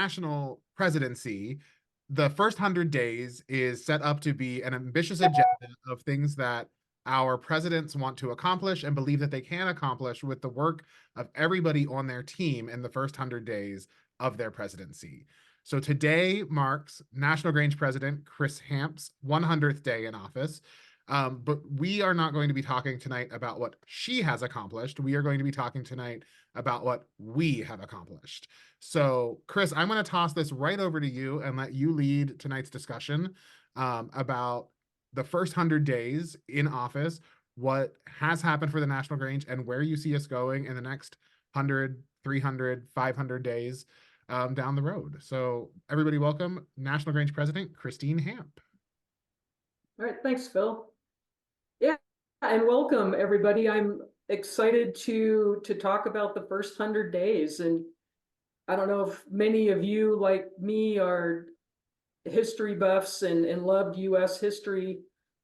national presidency, the first 100 days is set up to be an ambitious agenda of things that our presidents want to accomplish and believe that they can accomplish with the work of everybody on their team in the first 100 days of their presidency. So today marks National Grange President Chris Hamp's 100th day in office. But we are not going to be talking tonight about what she has accomplished. We are going to be talking tonight about what we have accomplished. So, Chris, I'm going to toss this right over to you and let you lead tonight's discussion about the first 100 days in office, what has happened for the National Grange, and where you see us going in the next 100, 300, 500 days down the road. So, everybody, welcome National Grange President Christine Hamp. All right, thanks, Phil. Yeah, and welcome everybody. I'm excited to talk about the first 100 days. And I don't know if many of you, like me, are history buffs and loved US history.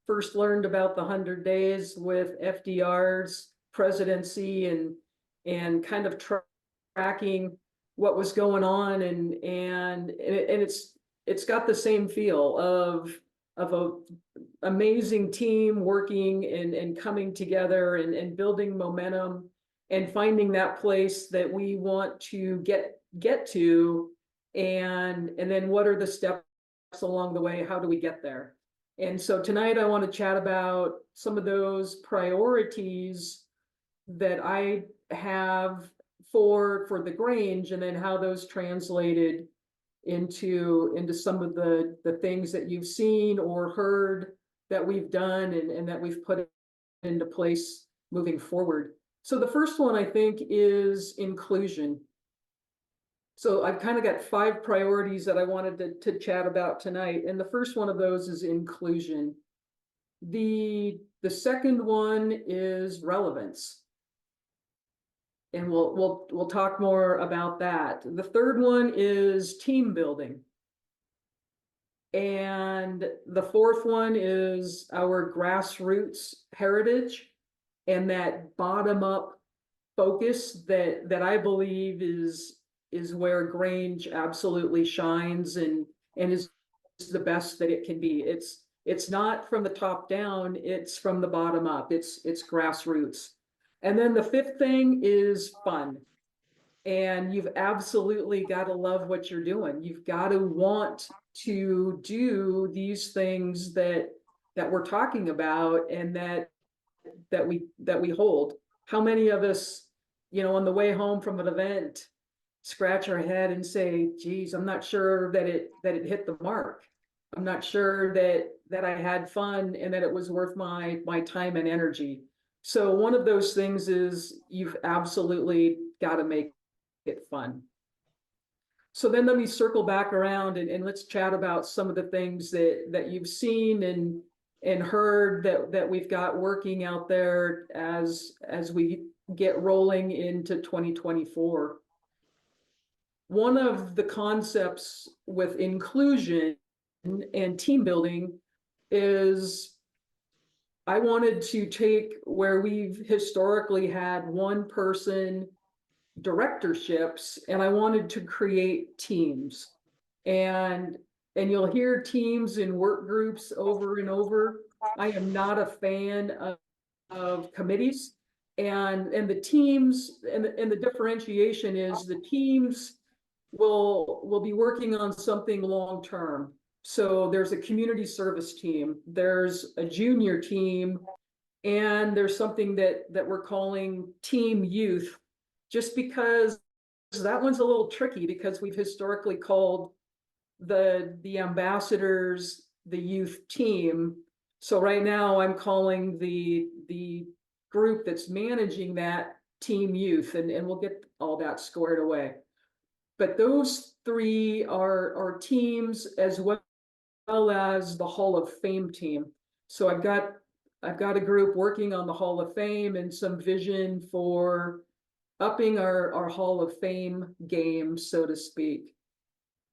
First learned about the 100 days with FDR's presidency and kind of tracking what was going on, and it's got the same feel of a amazing team working and coming together and building momentum and finding that place that we want to get to, and then what are the steps along the way? How do we get there? And so tonight I want to chat about some of those priorities that I have for the Grange, and then how those translated into some of the things that you've seen or heard that we've done and that we've put into place moving forward. So the first one, I think, is inclusion. So I've kind of got 5 priorities that I wanted to chat about tonight. And the first one of those is inclusion. The second one is relevance. And we'll talk more about that. The third one is team building. And the fourth one is our grassroots heritage and that bottom-up focus that I believe is where Grange absolutely shines and is the best that it can be. It's not from the top down, it's from the bottom up. It's grassroots. And then the fifth thing is fun. And you've absolutely got to love what you're doing. You've got to want to do these things that we're talking about and that we hold. How many of us, on the way home from an event, scratch our head and say, geez, I'm not sure that it hit the mark. I'm not sure that I had fun and that it was worth my time and energy. So one of those things is you've absolutely got to make it fun. So then let me circle back around and let's chat about some of the things that you've seen and heard that we've got working out there as we get rolling into 2024. One of the concepts with inclusion and team building is I wanted to take where we've historically had one person directorships, and I wanted to create teams. And you'll hear teams in work groups over and over. I am not a fan of committees, and the teams and the differentiation is the teams will be working on something long term. So there's a community service team, there's a junior team, and there's something that we're calling team youth, just because that one's a little tricky because we've historically called the ambassadors the youth team. So right now I'm calling the group that's managing that team youth, and we'll get all that squared away. But those 3 are teams as well as the Hall of Fame team. So I've got a group working on the Hall of Fame and some vision for upping our Hall of Fame game, so to speak.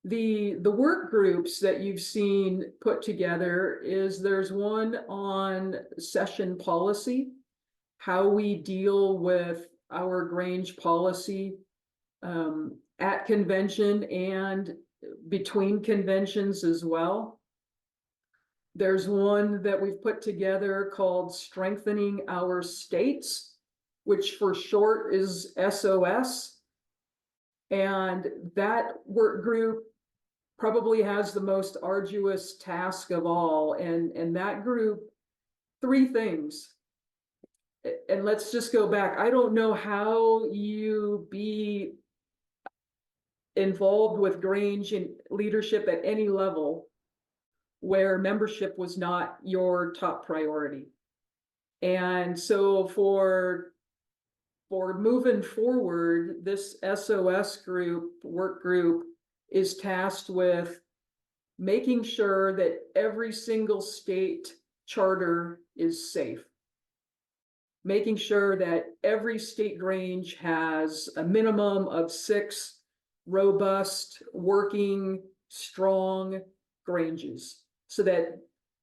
The work groups that you've seen put together is there's one on session policy, how we deal with our Grange policy at convention and between conventions as well. There's one that we've put together called Strengthening Our States, which for short is SOS. And that work group probably has the most arduous task of all. And that group, three things. And let's just go back. I don't know how you be involved with Grange in leadership at any level where membership was not your top priority. And so for moving forward, this SOS group, work group, is tasked with making sure that every single state charter is safe. Making sure that every state Grange has a minimum of 6 robust, working, strong Granges, so that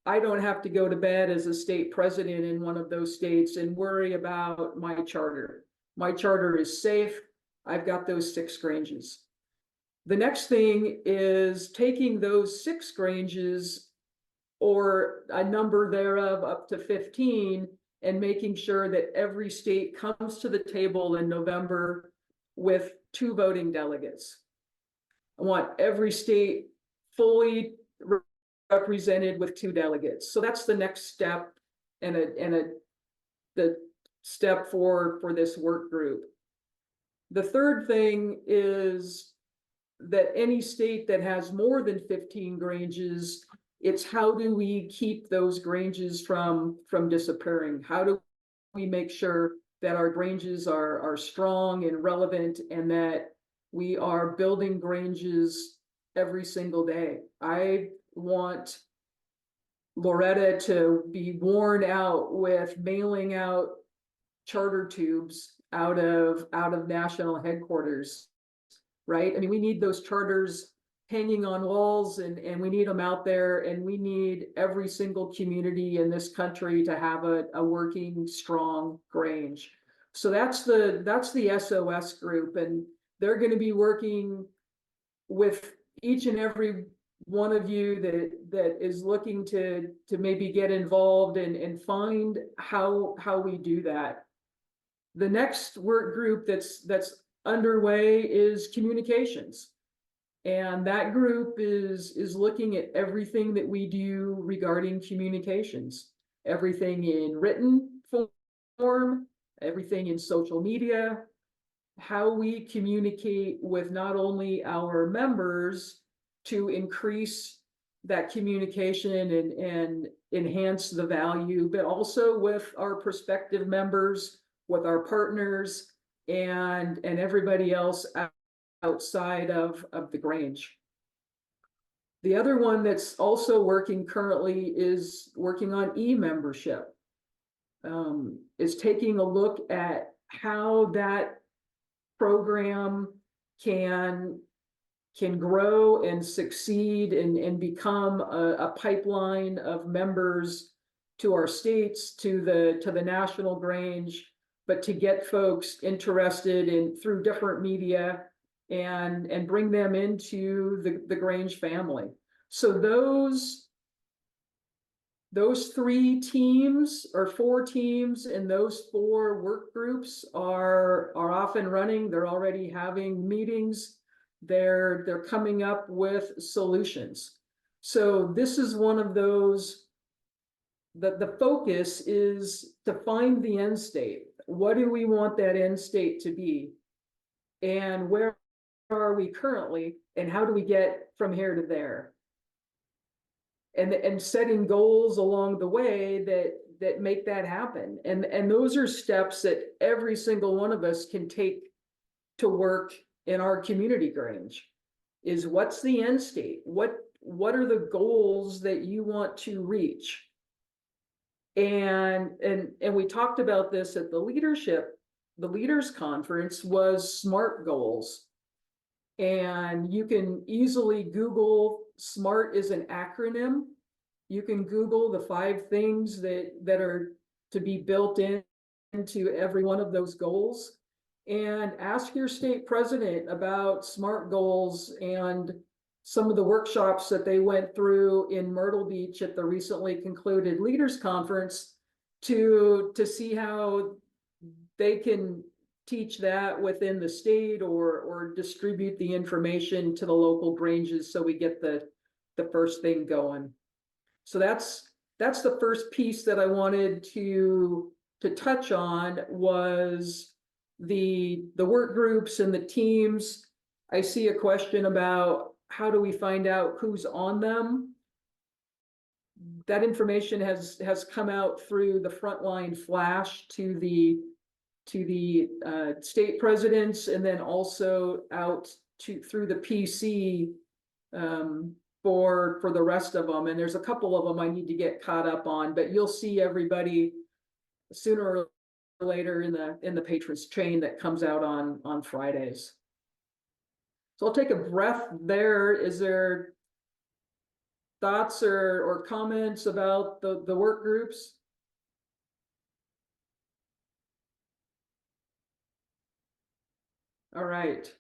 I don't have to go to bed as a state president in one of those states and worry about my charter. My charter is safe. I've got those 6 Granges. The next thing is taking those 6 Granges, or a number thereof up to 15, and making sure that every state comes to the table in November with 2 voting delegates. I want every state fully represented with 2 delegates. So that's the next step, and the step for this work group. The third thing is that any state that has more than 15 Granges, it's how do we keep those Granges from disappearing? How do we make sure that our Granges are strong and relevant, and that we are building Granges every single day? I want Loretta to be worn out with mailing out charter tubes out of national headquarters, right? I mean, we need those charters hanging on walls, and we need them out there, and we need every single community in this country to have a working, strong Grange. So that's the SOS group, and they're going to be working with each and every one of you that is looking to maybe get involved and find how we do that. The next work group that's underway is communications. And that group is looking at everything that we do regarding communications, everything in written form, everything in social media, how we communicate with not only our members to increase that communication and enhance the value, but also with our prospective members, with our partners, and everybody else outside of the Grange. The other one that's also working currently is working on e-membership. Is taking a look at how that program can grow and succeed and become a pipeline of members to our states, to the National Grange, but to get folks interested in through different media and bring them into the Grange family. So those 3 teams or 4 teams and those 4 work groups are off and running. They're already having meetings. They're coming up with solutions. So this is one of those, the focus is to find the end state. What do we want that end state to be? And where are we currently, and how do we get from here to there? And setting goals along the way that make that happen. And those are steps that every single one of us can take to work in our community Grange. Is what's the end state? What are the goals that you want to reach? And we talked about this at the leaders conference, was SMART goals. And you can easily Google, SMART is an acronym. You can Google the 5 things that are to be built into every one of those goals. and ask your state president about SMART goals and some of the workshops that they went through in Myrtle Beach at the recently concluded Leaders Conference to see how they can teach that within the state or distribute the information to the local granges so we get the first thing going. So that's the first piece that I wanted to touch on was the work groups and the teams. I see a question about how do we find out who's on them? That information has come out through the frontline flash to the state presidents, and then also out through the PC for the rest of them. And there's a couple of them I need to get caught up on, but you'll see everybody sooner or later in the patrons chain that comes out on Fridays. So I'll take a breath there. Is there thoughts or comments about the work groups? All right.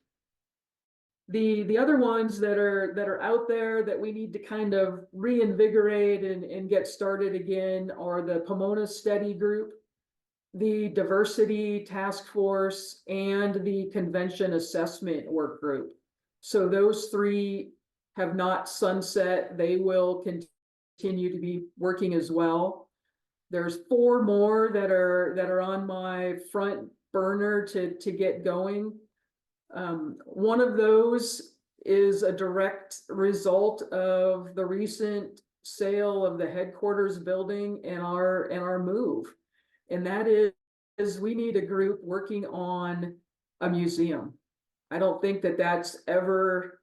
The other ones that are out there that we need to kind of reinvigorate and get started again are the Pomona Study Group, the Diversity Task Force, and the Convention Assessment Work Group. So those three have not sunset. They will continue to be working as well. There's 4 more that are on my front burner to get going. One of those is a direct result of the recent sale of the headquarters building and our move. And that is we need a group working on a museum. I don't think that's ever,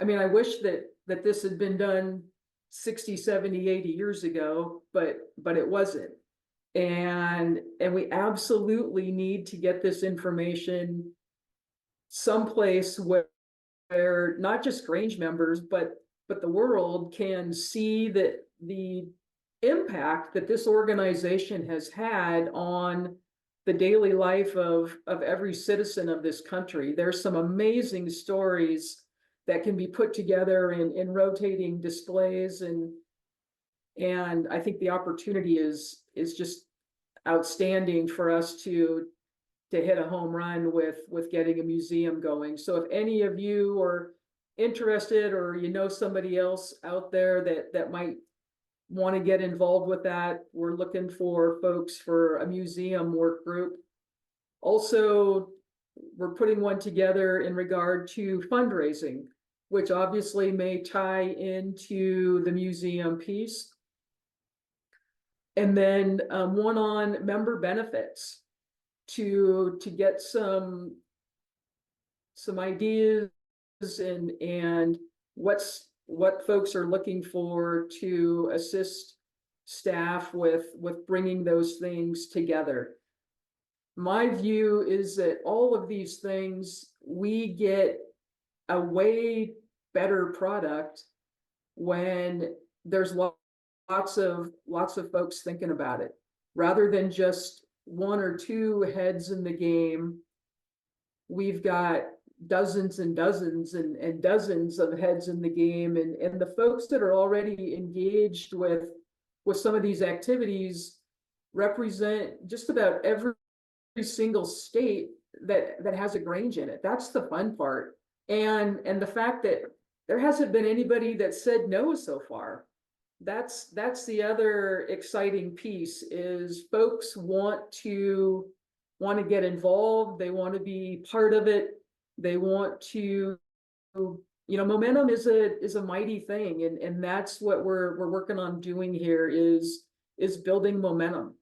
I mean, I wish that this had been done 60, 70, 80 years ago, but it wasn't. And we absolutely need to get this information someplace where not just Grange members, but the world can see that the impact that this organization has had on the daily life of every citizen of this country. There's some amazing stories that can be put together in rotating displays, and I think the opportunity is just outstanding for us to hit a home run with getting a museum going. So if any of you are interested, or you know somebody else out there that might want to get involved with that, we're looking for folks for a museum work group. Also, we're putting one together in regard to fundraising, which obviously may tie into the museum piece. And then one on member benefits to get some ideas and what folks are looking for to assist staff with bringing those things together. My view is that all of these things, we get a way better product when there's lots of folks thinking about it, rather than just 1 or 2 heads in the game. We've got dozens and dozens and dozens of heads in the game, and the folks that are already engaged with some of these activities represent just about every single state that has a Grange in it. That's the fun part, and the fact that there hasn't been anybody that said no so far. That's the other exciting piece, is folks want to get involved. They want to be part of it. They want to, momentum is a mighty thing, and that's what we're working on doing here is building momentum.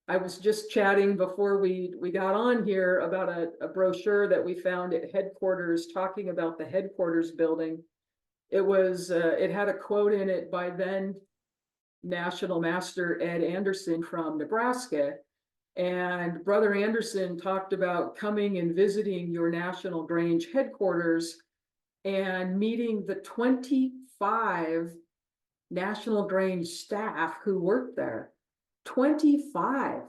I was just chatting before we got on here about a brochure that we found at headquarters talking about the headquarters building. It had a quote in it by then National Master Ed Anderson from Nebraska. And Brother Anderson talked about coming and visiting your National Grange headquarters and meeting the 25 National Grange staff who worked there. 25.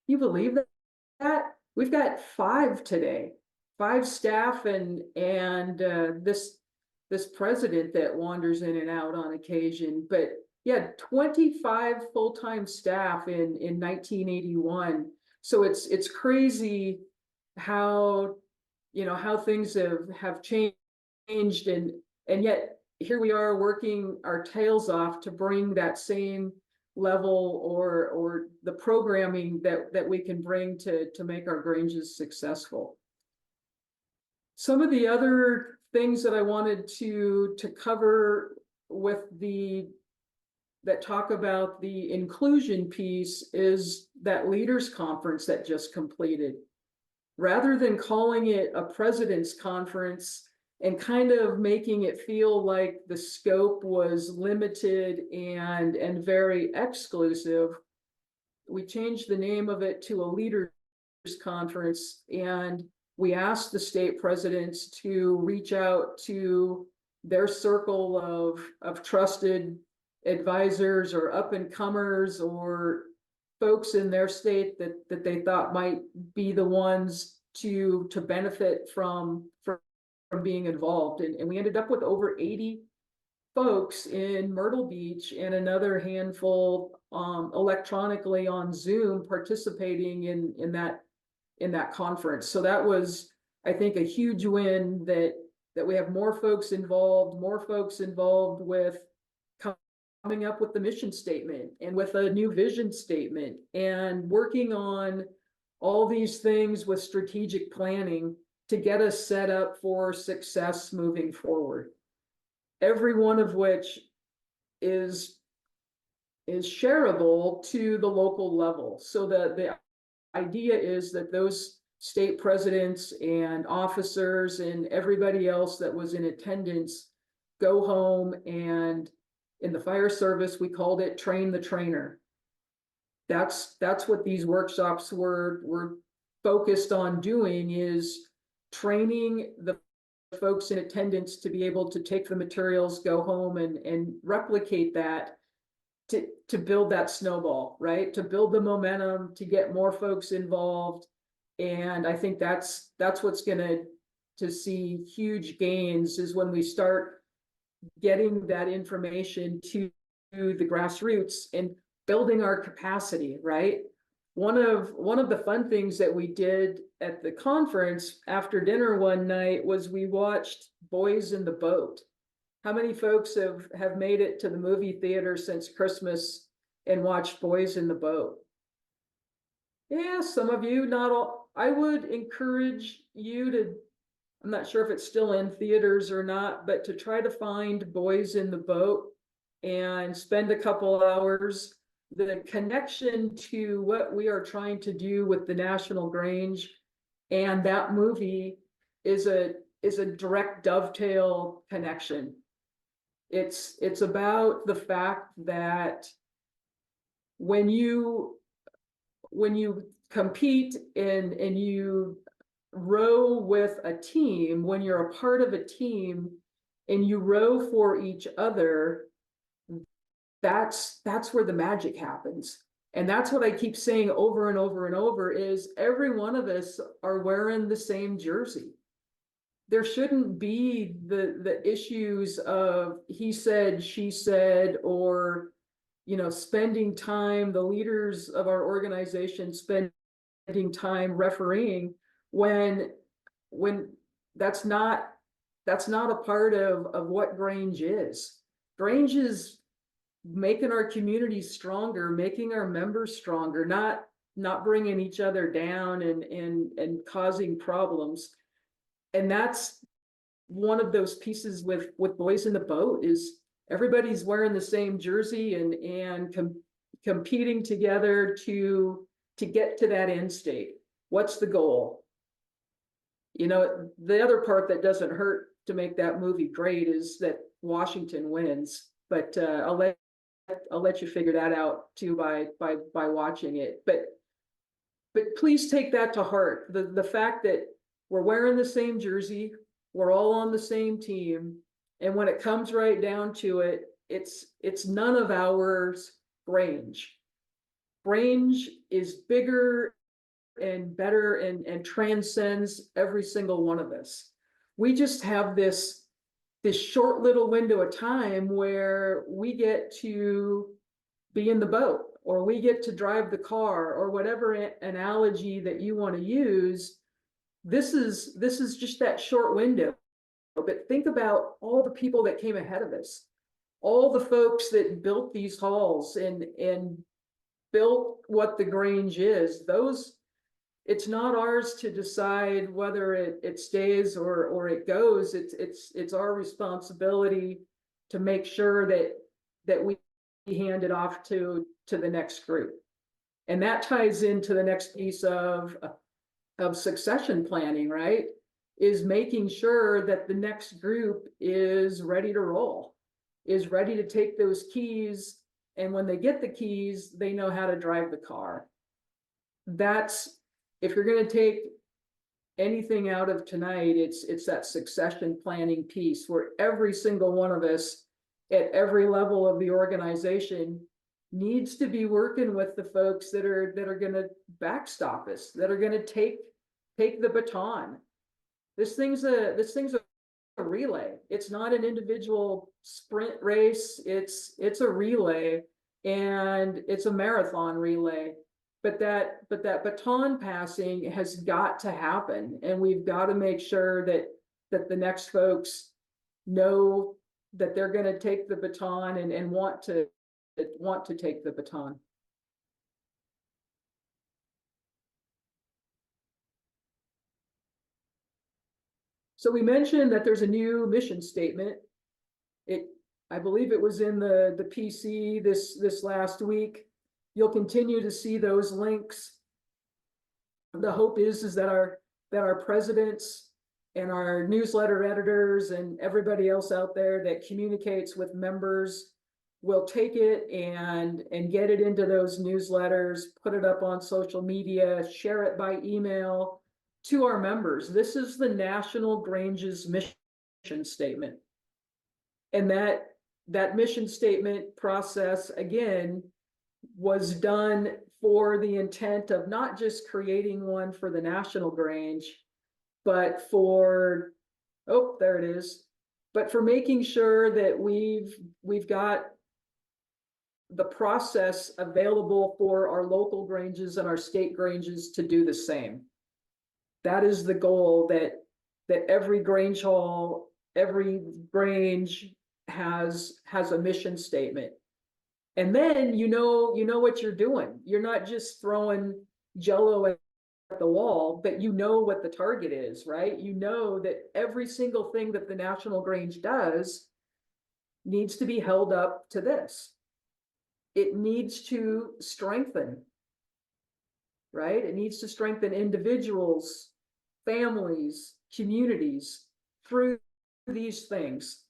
You believe that? We've got 5 today, 5 staff this president that wanders in and out on occasion. But yeah, 25 full-time staff in 1981. So it's crazy how, how things have changed, and yet here we are working our tails off to bring that same level or the programming that we can bring to make our Granges successful. Some of the other things that I wanted to cover with that talk about the inclusion piece is that leaders conference that just completed. Rather than calling it a president's conference and kind of making it feel like the scope was limited and very exclusive, we changed the name of it to a leaders conference, and we asked the state presidents to reach out to their circle of trusted advisors or up and comers or folks in their state that they thought might be the ones to benefit from being involved. And we ended up with over 80 folks in Myrtle Beach and another handful electronically on Zoom participating in that conference. So that was, I think, a huge win that we have more folks involved with coming up with the mission statement and with a new vision statement and working on all these things with strategic planning to get us set up for success moving forward. Every one of which is shareable to the local level. So the idea is that those state presidents and officers and everybody else that was in attendance go home, and in the fire service, we called it train the trainer. That's what these workshops were focused on doing, is training the folks in attendance to be able to take the materials, go home and replicate that to build that snowball, right? To build the momentum, to get more folks involved. And I think that's what's gonna to see huge gains, is when we start getting that information to the grassroots and building our capacity, right? One of the fun things that we did at the conference after dinner one night was we watched Boys in the Boat. How many folks have made it to the movie theater since Christmas and watched Boys in the Boat? Yeah, some of you, not all. I would encourage you to, I'm not sure if it's still in theaters or not, but to try to find Boys in the Boat and spend a couple hours. The connection to what we are trying to do with the National Grange and that movie is a direct dovetail connection. It's about the fact that when you compete and you row with a team, when you're a part of a team and you row for each other, that's where the magic happens. And that's what I keep saying over and over and over, is every one of us are wearing the same jersey. There shouldn't be the issues of he said, she said, or spending time, the leaders of our organization spending time refereeing when that's not a part of what Grange is. Grange is making our communities stronger, making our members stronger, not bringing each other down and causing problems. And that's one of those pieces with Boys in the Boat, is everybody's wearing the same jersey and competing together to get to that end state. What's the goal? The other part that doesn't hurt to make that movie great is that Washington wins, but I'll let you figure that out too by watching it. But please take that to heart. The fact that we're wearing the same jersey, we're all on the same team, and when it comes right down to it, it's none of ours Grange. Grange is bigger and better and transcends every single one of us. We just have this short little window of time where we get to be in the boat, or we get to drive the car, or whatever analogy that you want to use. This is just that short window. But think about all the people that came ahead of us, all the folks that built these halls and built what the Grange is. Those, it's not ours to decide whether it stays or it goes. It's our responsibility to make sure that we hand it off to the next group. And that ties into the next piece of succession planning, right? Is making sure that the next group is ready to roll, is ready to take those keys, and when they get the keys, they know how to drive the car. That's, if you're going to take anything out of tonight, it's that succession planning piece where every single one of us at every level of the organization needs to be working with the folks that are going to backstop us, that are going to take the baton. This thing's a relay. It's not an individual sprint race. It's a relay, and it's a marathon relay. But that baton passing has got to happen, and we've got to make sure that the next folks know that they're going to take the baton and want to take the baton. So we mentioned that there's a new mission statement. I believe it was in the PC this last week. You'll continue to see those links. The hope is that our presidents and our newsletter editors and everybody else out there that communicates with members will take it and get it into those newsletters, put it up on social media, share it by email to our members. This is the National Grange's mission statement. And that mission statement process, again, was done for the intent of not just creating one for the National Grange, but for, oh, there it is, but for making sure that we've got the process available for our local Granges and our state Granges to do the same. That is the goal, that every Grange Hall, every Grange has a mission statement. And then you know what you're doing. You're not just throwing Jello at the wall, but you know what the target is, right? You know that every single thing that the National Grange does needs to be held up to this. It needs to strengthen, right? It needs to strengthen individuals, families, communities through these things.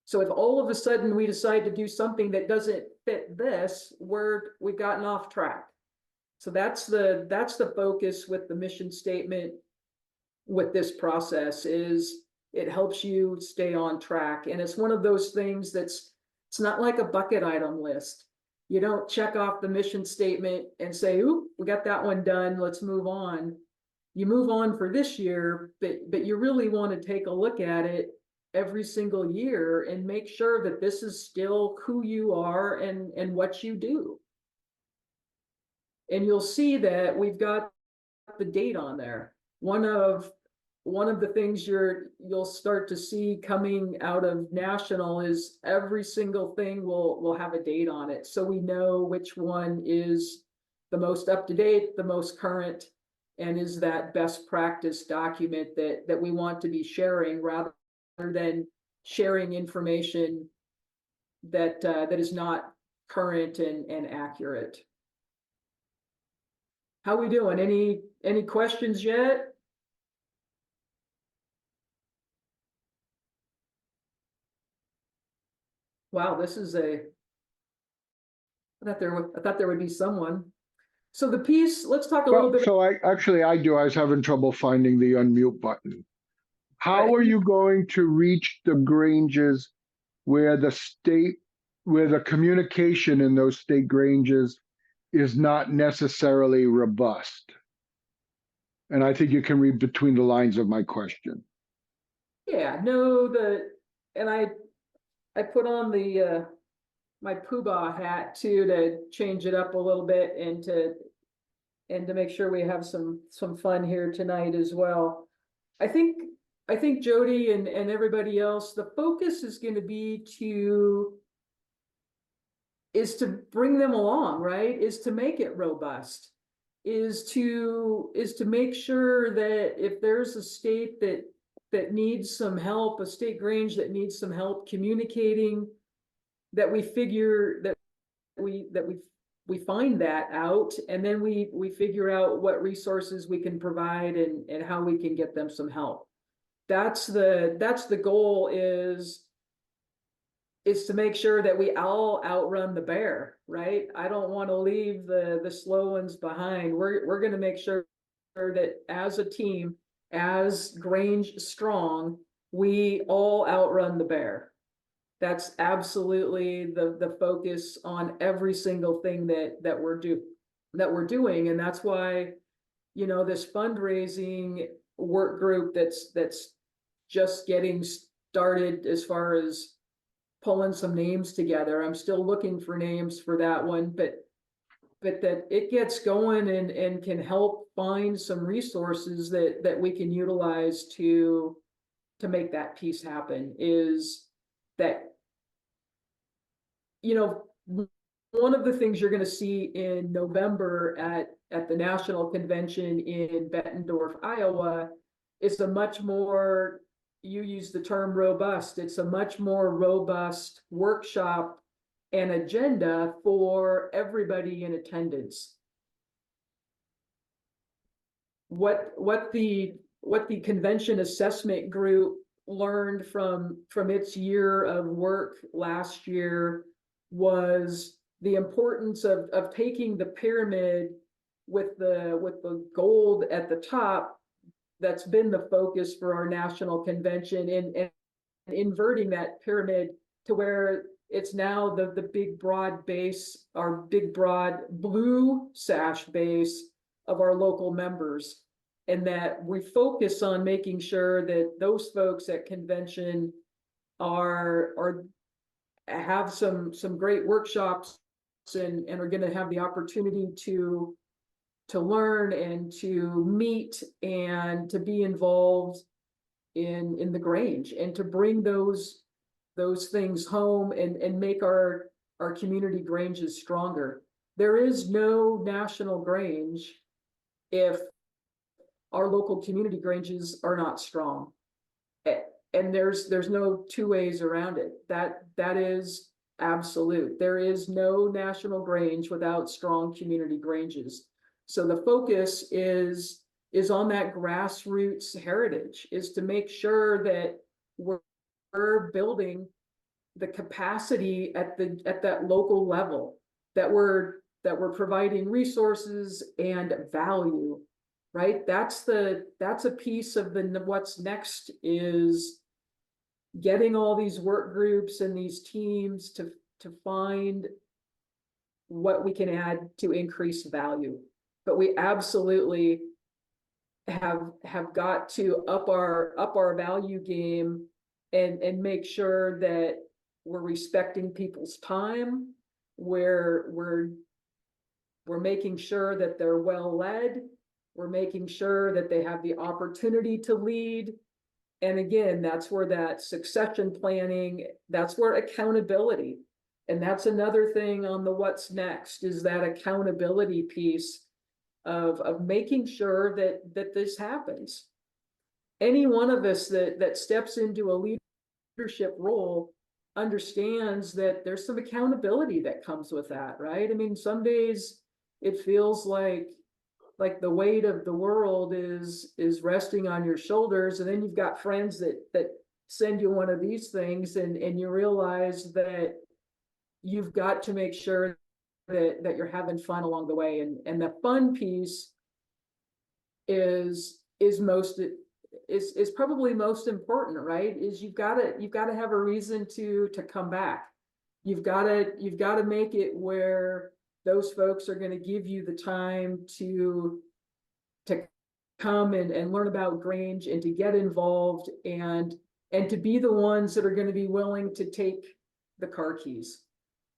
So if all of a sudden we decide to do something that doesn't fit this, we've gotten off track. So that's the focus with the mission statement with this process, is it helps you stay on track. And it's one of those things it's not like a bucket item list. You don't check off the mission statement and say, "Oop, we got that one done, let's move on." You move on for this year, but you really want to take a look at it every single year and make sure that this is still who you are and what you do. And you'll see that we've got the date on there. One of the things you'll start to see coming out of National is every single thing will have a date on it, so we know which one is the most up to date, the most current, and is that best practice document that we want to be sharing, rather than sharing information that is not current and accurate. How we doing? Any questions yet? Wow, this is I thought there would be someone. So the piece, let's talk a little bit. So I do. I was having trouble finding the unmute button. How are you going to reach the Granges where the communication in those state Granges is not necessarily robust? And I think you can read between the lines of my question. Yeah, no, and I put on the my poobah hat too to change it up a little bit and to make sure we have some fun here tonight as well. I think I think Jody and everybody else, the focus is going to be to bring them along, right? Is to make it robust, is to make sure that if there's a state that needs some help, a state grange that needs some help communicating, that we figure we find that out, and then we figure out what resources we can provide and how we can get them some help. That's the goal, is to make sure that we all outrun the bear, right? I don't want to leave the slow ones behind. We're going to make sure that as a team, as Grange strong, we all outrun the bear. That's absolutely the focus on every single thing that we're doing. And that's why, this fundraising work group that's just getting started as far as pulling some names together. I'm still looking for names for that one, but that it gets going and can help find some resources that we can utilize to make that piece happen. Is that, one of the things you're going to see in November at the national convention in Bettendorf, Iowa, is a much more, you use the term robust, it's a much more robust workshop and agenda for everybody in attendance. What the convention assessment group learned from its year of work last year was the importance of taking the pyramid with the gold at the top. That's been the focus for our national convention, and inverting that pyramid to where it's now the big broad base, our big broad blue sash base of our local members, and that we focus on making sure that those folks at convention have some great workshops and are going to have the opportunity to learn and to meet and to be involved in the Grange, and to bring those things home and make our community Granges stronger. There is no national Grange if our local community Granges are not strong. And there's no two ways around it. That is absolute. There is no national Grange without strong community Granges. So the focus is on that grassroots heritage, is to make sure that we're building the capacity at that local level, that we're providing resources and value, right? That's a piece of what's next, is getting all these work groups and these teams to find what we can add to increase value. But we absolutely have got to up our value game and make sure that we're respecting people's time, where we're making sure that they're well led, we're making sure that they have the opportunity to lead. And again, that's where that succession planning, that's where accountability, and that's another thing on the what's next, is that accountability piece of making sure that this happens. Any one of us that steps into a leadership role understands that there's some accountability that comes with that, right? I mean, some days it feels like the weight of the world is resting on your shoulders, and then you've got friends that send you one of these things, and you realize that you've got to make sure that you're having fun along the way, and the fun piece is probably most important, right? Is you've got to have a reason to come back. You've got to make it where those folks are going to give you the time to come and learn about Grange and to get involved and to be the ones that are going to be willing to take the car keys.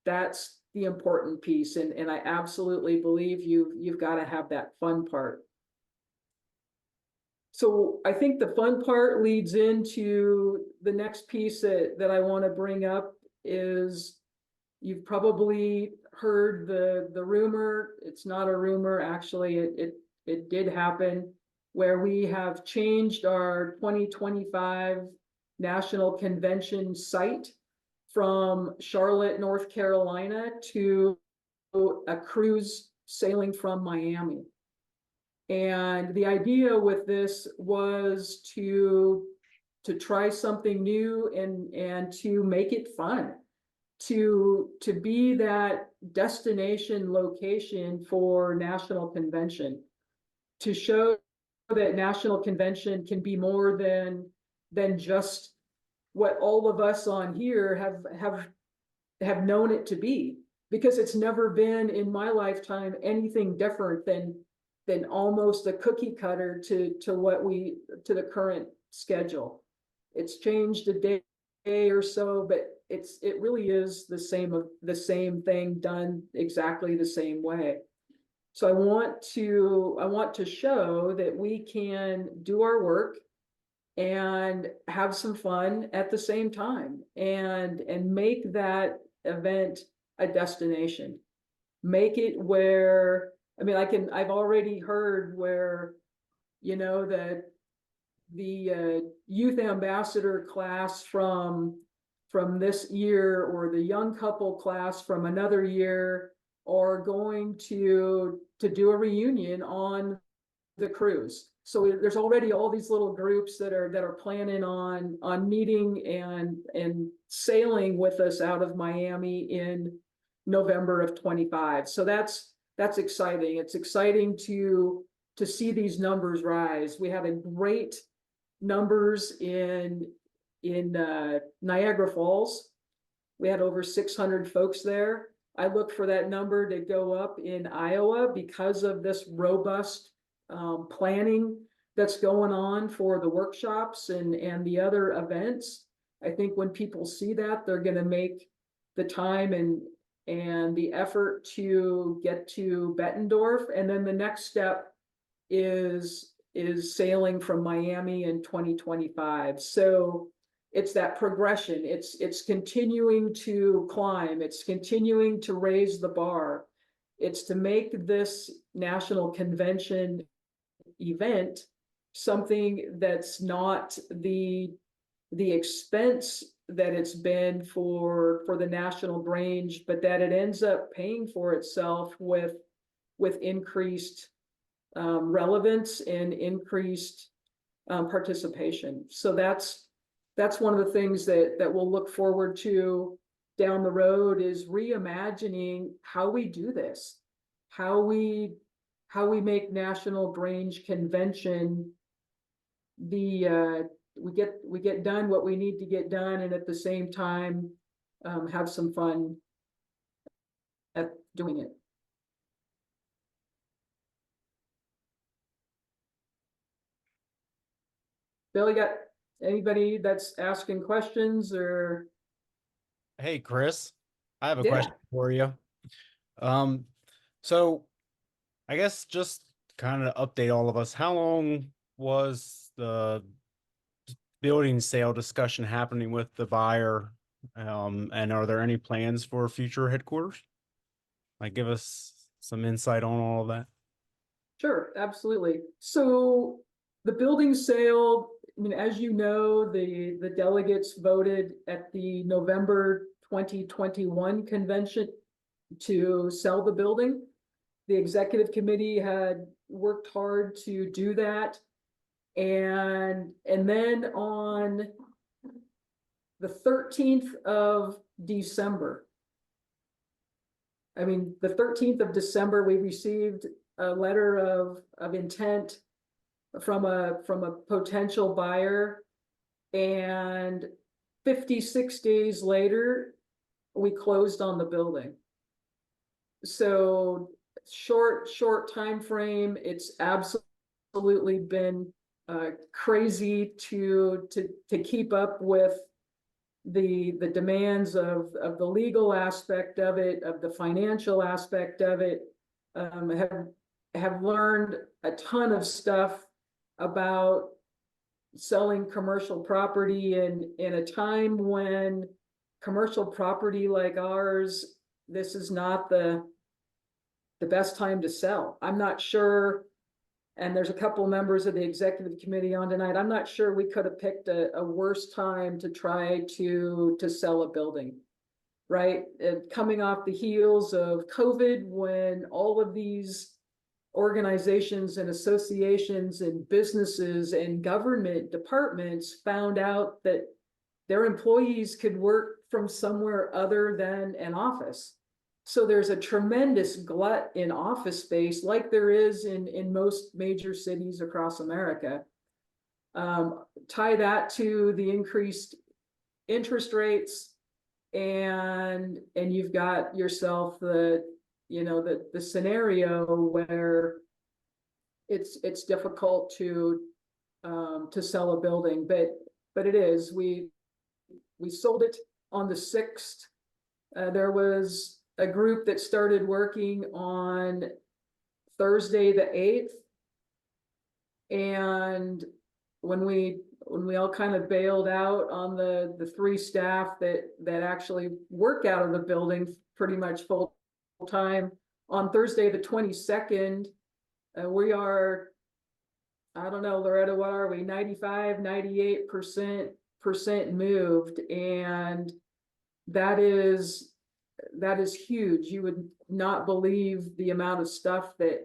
That's the important piece. And I absolutely believe you've got to have that fun part. So I think the fun part leads into the next piece that I want to bring up is you've probably heard the rumor. It's not a rumor, actually, it did happen, where we have changed our 2025 National Convention site from Charlotte, North Carolina to a cruise sailing from Miami. And the idea with this was to try something new and to make it fun, to be that destination location for National Convention, to show that National Convention can be more than just what all of us on here have known it to be, because it's never been in my lifetime anything different than almost a cookie cutter to the current schedule. It's changed a day or so, but it really is the same thing done exactly the same way. So I want to show that we can do our work and have some fun at the same time and make that event a destination. Make it where, I mean, I've already heard where, you know, the youth ambassador class from this year or the young couple class from another year are going to do a reunion on the cruise. So there's already all these little groups that are planning on meeting and sailing with us out of Miami in November of 25. So that's exciting. It's exciting to see these numbers rise. We had a great numbers in Niagara Falls. We had over 600 folks there. I look for that number to go up in Iowa because of this robust planning that's going on for the workshops and the other events. I think when people see that, they're going to make the time and the effort to get to Bettendorf. And then the next step is sailing from Miami in 2025. So it's that progression. It's continuing to climb. It's continuing to raise the bar. It's to make this national convention event something that's not the expense that it's been for the National Grange, but that it ends up paying for itself with increased relevance and increased participation. So that's one of the things that we'll look forward to down the road, is reimagining how we do this, how we make National Grange Convention we get done what we need to get done, and at the same time have some fun at doing it. Bill, you got anybody that's asking questions or? Hey, Chris, I have a Yeah. question for you. So I guess just kind of update all of us. How long was the building sale discussion happening with the buyer? And are there any plans for future headquarters? Like, give us some insight on all of that. Sure, absolutely. So the building sale, I mean, as you know, the delegates voted at the November 2021 convention to sell the building. The executive committee had worked hard to do that. And then on the 13th of December, I mean, the 13th of December, we received a letter of intent from a potential buyer, and 56 days later, we closed on the building. So short time frame. It's absolutely absolutely been crazy to keep up with the demands of the legal aspect of it, of the financial aspect of it. Have learned a ton of stuff about selling commercial property in a time when commercial property like ours, this is not the best time to sell. I'm not sure, and there's a couple members of the executive committee on tonight. I'm not sure we could have picked a worse time to try to sell a building, right? Coming off the heels of COVID, when all of these organizations and associations and businesses and government departments found out that their employees could work from somewhere other than an office. So there's a tremendous glut in office space, like there is in most major cities across America. Tie that to the increased interest rates, and you've got yourself the scenario where it's difficult to sell a building, but it is. We sold it on the 6th. There was a group that started working on Thursday the 8th, and when we all kind of bailed out on the 3 staff that actually work out of the building pretty much full time on Thursday the 22nd, we are, I don't know, Loretta, what are we, 95, 98% moved, and that is huge. You would not believe the amount of stuff that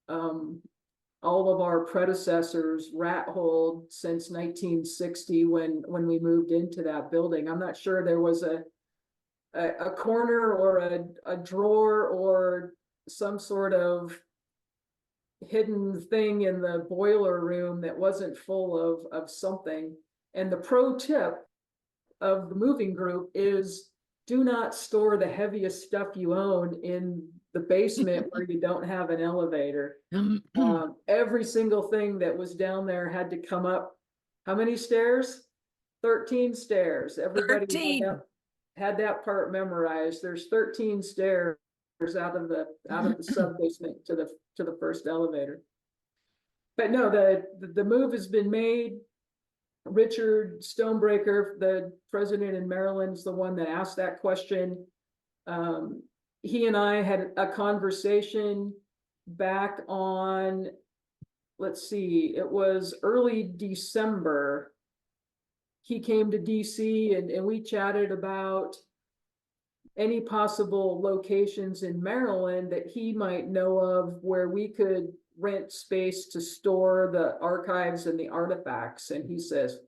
all of our predecessors rat-holed since 1960 when we moved into that building. I'm not sure there was a corner or a drawer or some sort of hidden thing in the boiler room that wasn't full of something. And the pro tip of the moving group is, do not store the heaviest stuff you own in the basement where you don't have an elevator. Every single thing that was down there had to come up. How many stairs? 13 stairs. Everybody had that part memorized. There's 13 stairs out of the sub basement to the first elevator. But no, the move has been made. Richard Stonebreaker, the president in Maryland, is the one that asked that question. He and I had a conversation back on, let's see, it was early December. He came to DC and we chatted about any possible locations in Maryland that he might know of where we could rent space to store the archives and the artifacts. And he says,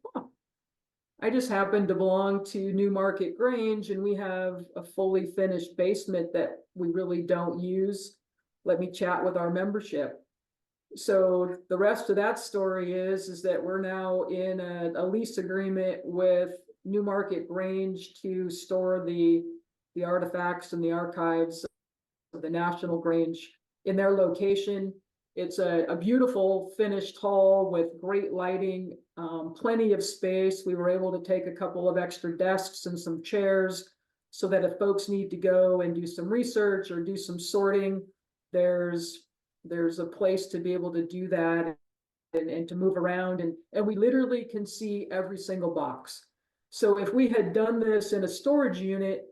I just happen to belong to Newmarket Grange, and we have a fully finished basement that we really don't use. Let me chat with our membership. So the rest of that story is that we're now in a lease agreement with Newmarket Grange to store the artifacts and the archives of the National Grange in their location. It's a beautiful finished hall with great lighting, plenty of space. We were able to take a couple of extra desks and some chairs so that if folks need to go and do some research or do some sorting, there's a place to be able to do that and to move around. And we literally can see every single box. So if we had done this in a storage unit,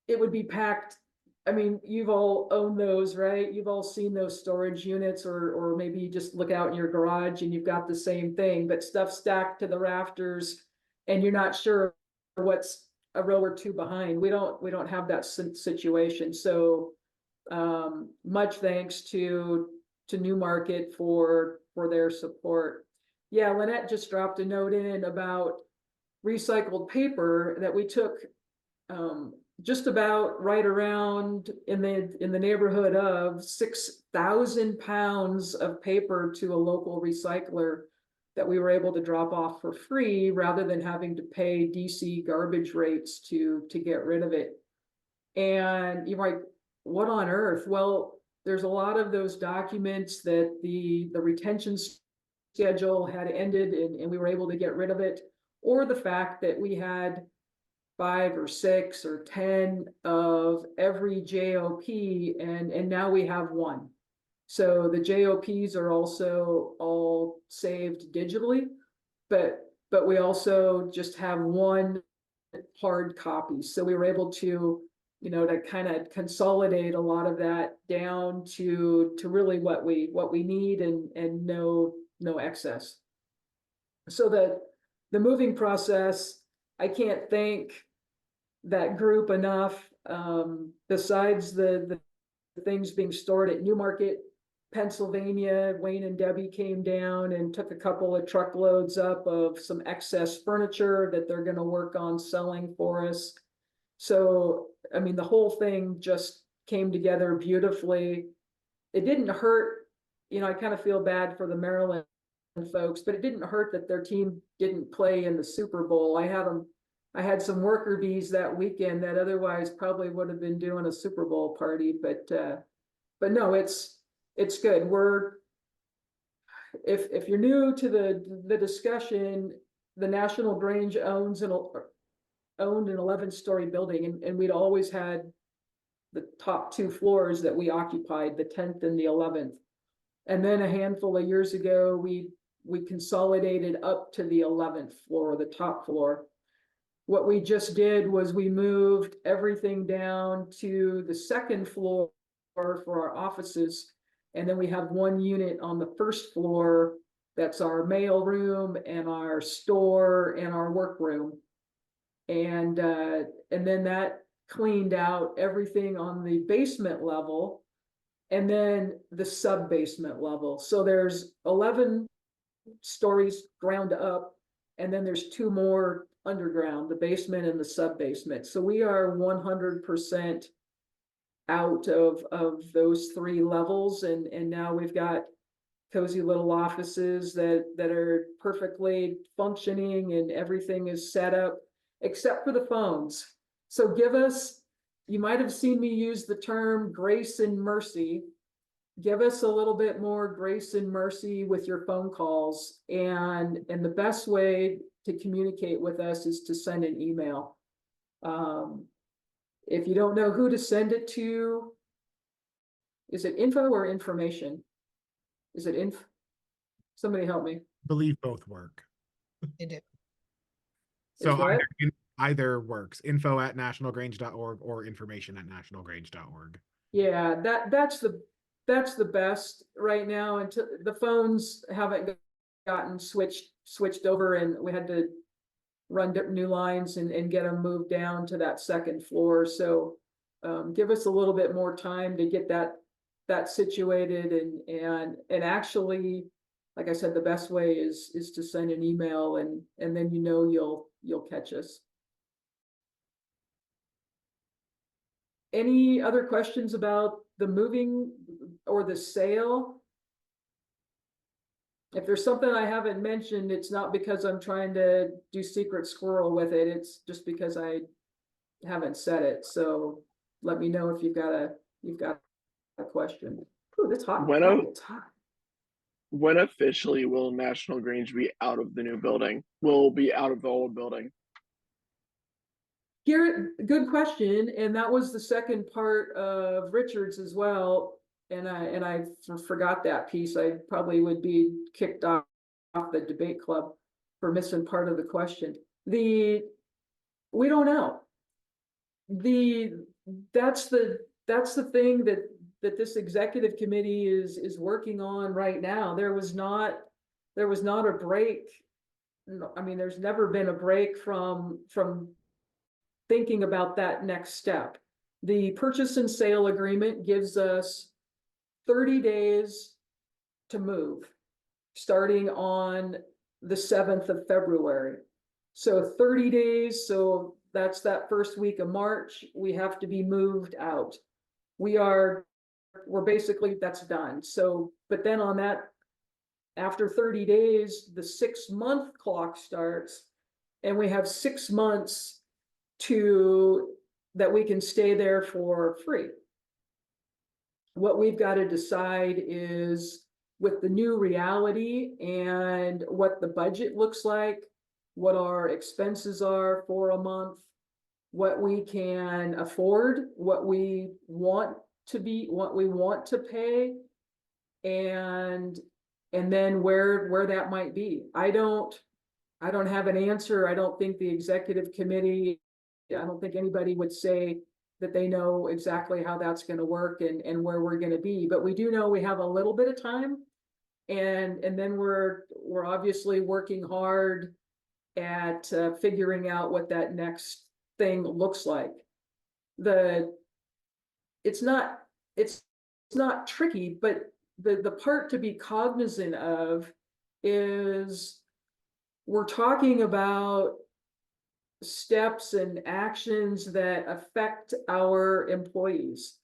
it would be packed. I mean, you've all owned those, right? You've all seen those storage units, or maybe you just look out in your garage and you've got the same thing, but stuff stacked to the rafters and you're not sure what's a row or two behind. We don't have that situation. So much thanks to Newmarket for their support. Yeah, Lynette just dropped a note in about recycled paper that we took just about right around in the neighborhood of 6,000 pounds of paper to a local recycler that we were able to drop off for free rather than having to pay DC garbage rates to get rid of it. And you're like, what on earth? Well, there's a lot of those documents that the retention schedule had ended and we were able to get rid of it, or the fact that we had 5 or 6 or 10 of every JOP, and now we have one. So the JOPs are also all saved digitally, but we also just have one hard copy. So we were able to, to kind of consolidate a lot of that down to really what we need and no excess. So the moving process, I can't thank that group enough. Besides the things being stored at Newmarket, Pennsylvania, Wayne and Debbie came down and took a couple of truckloads up of some excess furniture that they're going to work on selling for us. So, I mean, the whole thing just came together beautifully. It didn't hurt, I kind of feel bad for the Maryland folks, but it didn't hurt that their team didn't play in the Super Bowl. I had some worker bees that weekend that otherwise probably would have been doing a Super Bowl party, but no, it's good. If you're new to the discussion, the National Grange owned an 11-story building, and we'd always had the top 2 floors that we occupied, the 10th and the 11th. And then a handful of years ago, we consolidated up to the 11th floor, the top floor. What we just did was we moved everything down to the 2nd floor for our offices. And then we have one unit on the 1st floor. That's our mail room and our store and our work room. And then that cleaned out everything on the basement level and then the sub basement level. So there's 11 stories ground up, and then there's 2 more underground, the basement and the sub basement. So we are 100% out of those 3 levels, and now we've got cozy little offices that are perfectly functioning, and everything is set up except for the phones. So you might have seen me use the term grace and mercy. Give us a little bit more grace and mercy with your phone calls, and the best way to communicate with us is to send an email. If you don't know who to send it to, is it info or information? Is it info? Somebody help me. Believe both work. They do. So It's what? either works. info@nationalgrange.org or information@nationalgrange.org. Yeah, that's the best right now, until the phones haven't gotten switched over, and we had to run new lines and get them moved down to that 2nd floor. So give us a little bit more time to get that situated, and actually, like I said, the best way is to send an email, and then you'll catch us. Any other questions about the moving or the sale? If there's something I haven't mentioned, it's not because I'm trying to do secret squirrel with it. It's just because I haven't said it. So let me know if you've got a question. Ooh, that's hot. It's hot. When officially will National Grange be out of the new building? Will be out of the old building? Garrett, good question. And that was the second part of Richard's as well. And I forgot that piece. I probably would be kicked off the debate club for missing part of the question. We don't know. That's the thing that this executive committee is working on right now. There was not a break. I mean, there's never been a break from thinking about that next step. The purchase and sale agreement gives us 30 days to move, starting on the 7th of February. So 30 days, so that's that first week of March, we have to be moved out. We're basically, that's done. So, but then on that, after 30 days, the 6-month clock starts, and we have 6 months that we can stay there for free. What we've got to decide is with the new reality and what the budget looks like, what our expenses are for a month, what we can afford, what we want to pay, and then where that might be. I don't have an answer. I don't think the executive committee, I don't think anybody would say that they know exactly how that's going to work and where we're going to be, but we do know we have a little bit of time, and then we're obviously working hard at figuring out what that next thing looks like. It's not tricky, but the part to be cognizant of is we're talking about steps and actions that affect our employees,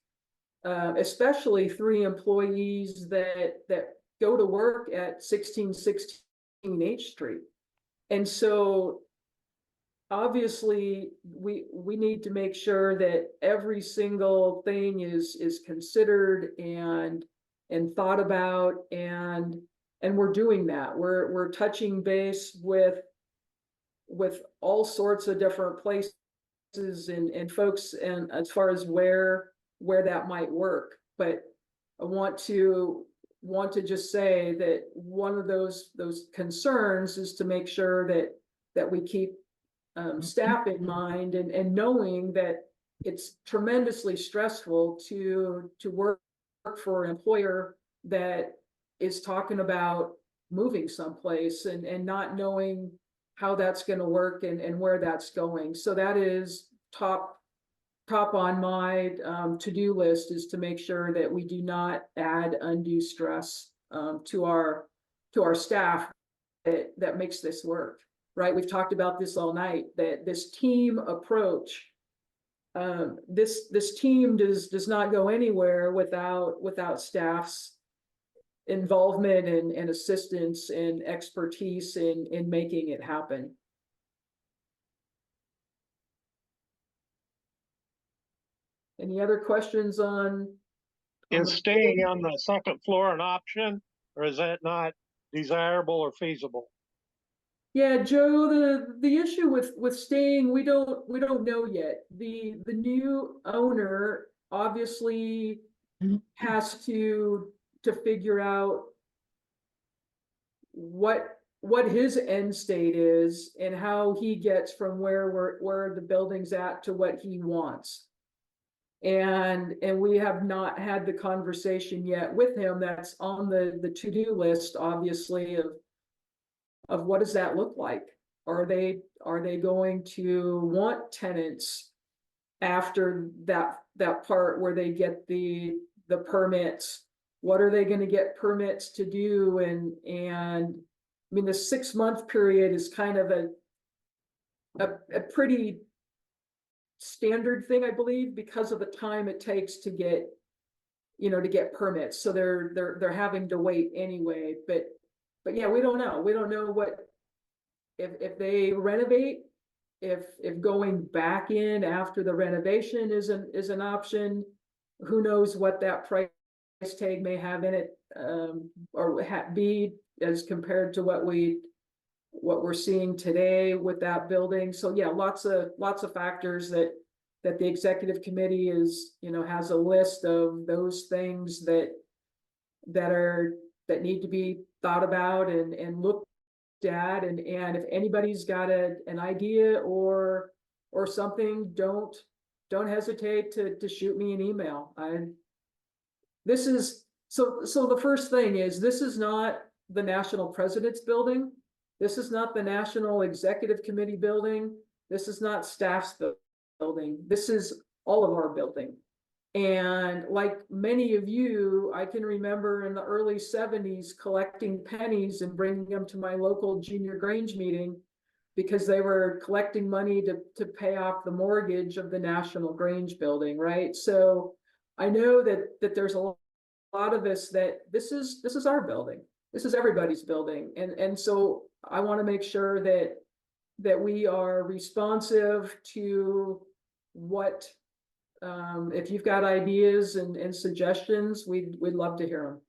especially 3 employees that go to work at 1616 H Street. And so obviously we need to make sure that every single thing is considered and thought about, and we're doing that. We're touching base with all sorts of different places and folks, and as far as where that might work. But I want to just say that one of those concerns is to make sure that we keep staff in mind, and knowing that it's tremendously stressful to work for an employer that is talking about moving someplace and not knowing how that's going to work and where that's going. So that is top on my to-do list, is to make sure that we do not add undue stress to our staff that makes this work. Right? We've talked about this all night, that this team approach, this team does not go anywhere without staff's involvement and assistance and expertise in making it happen. Any other questions on? Is staying on the second floor an option, or is that not desirable or feasible? Yeah, Joe, the issue with staying, we don't know yet. The new owner obviously has to figure out what his end state is and how he gets from where the building's at to what he wants. And we have not had the conversation yet with him. That's on the to-do list, obviously, of what does that look like? Are they going to want tenants after that part where they get the permits? What are they going to get permits to do? And I mean, the 6-month period is kind of a pretty standard thing, I believe, because of the time it takes to get permits. So they're having to wait anyway. But yeah, we don't know. We don't know what if they renovate, if going back in after the renovation is an option. Who knows what that price tag may have in it, or be as compared to what we're seeing today with that building. So yeah, lots of factors that the executive committee has a list of those things that need to be thought about and looked at, and if anybody's got an idea or something, don't hesitate to shoot me an email. This is so the first thing is, this is not the National President's building. This is not the National Executive Committee building. This is not staff's building. This is all of our building. And like many of you, I can remember in the early 70s collecting pennies and bringing them to my local Junior Grange meeting because they were collecting money to pay off the mortgage of the National Grange building, right? So I know that there's a lot of us that this is our building. This is everybody's building. And so I want to make sure that we are responsive to what, if you've got ideas and suggestions, we'd love to hear them.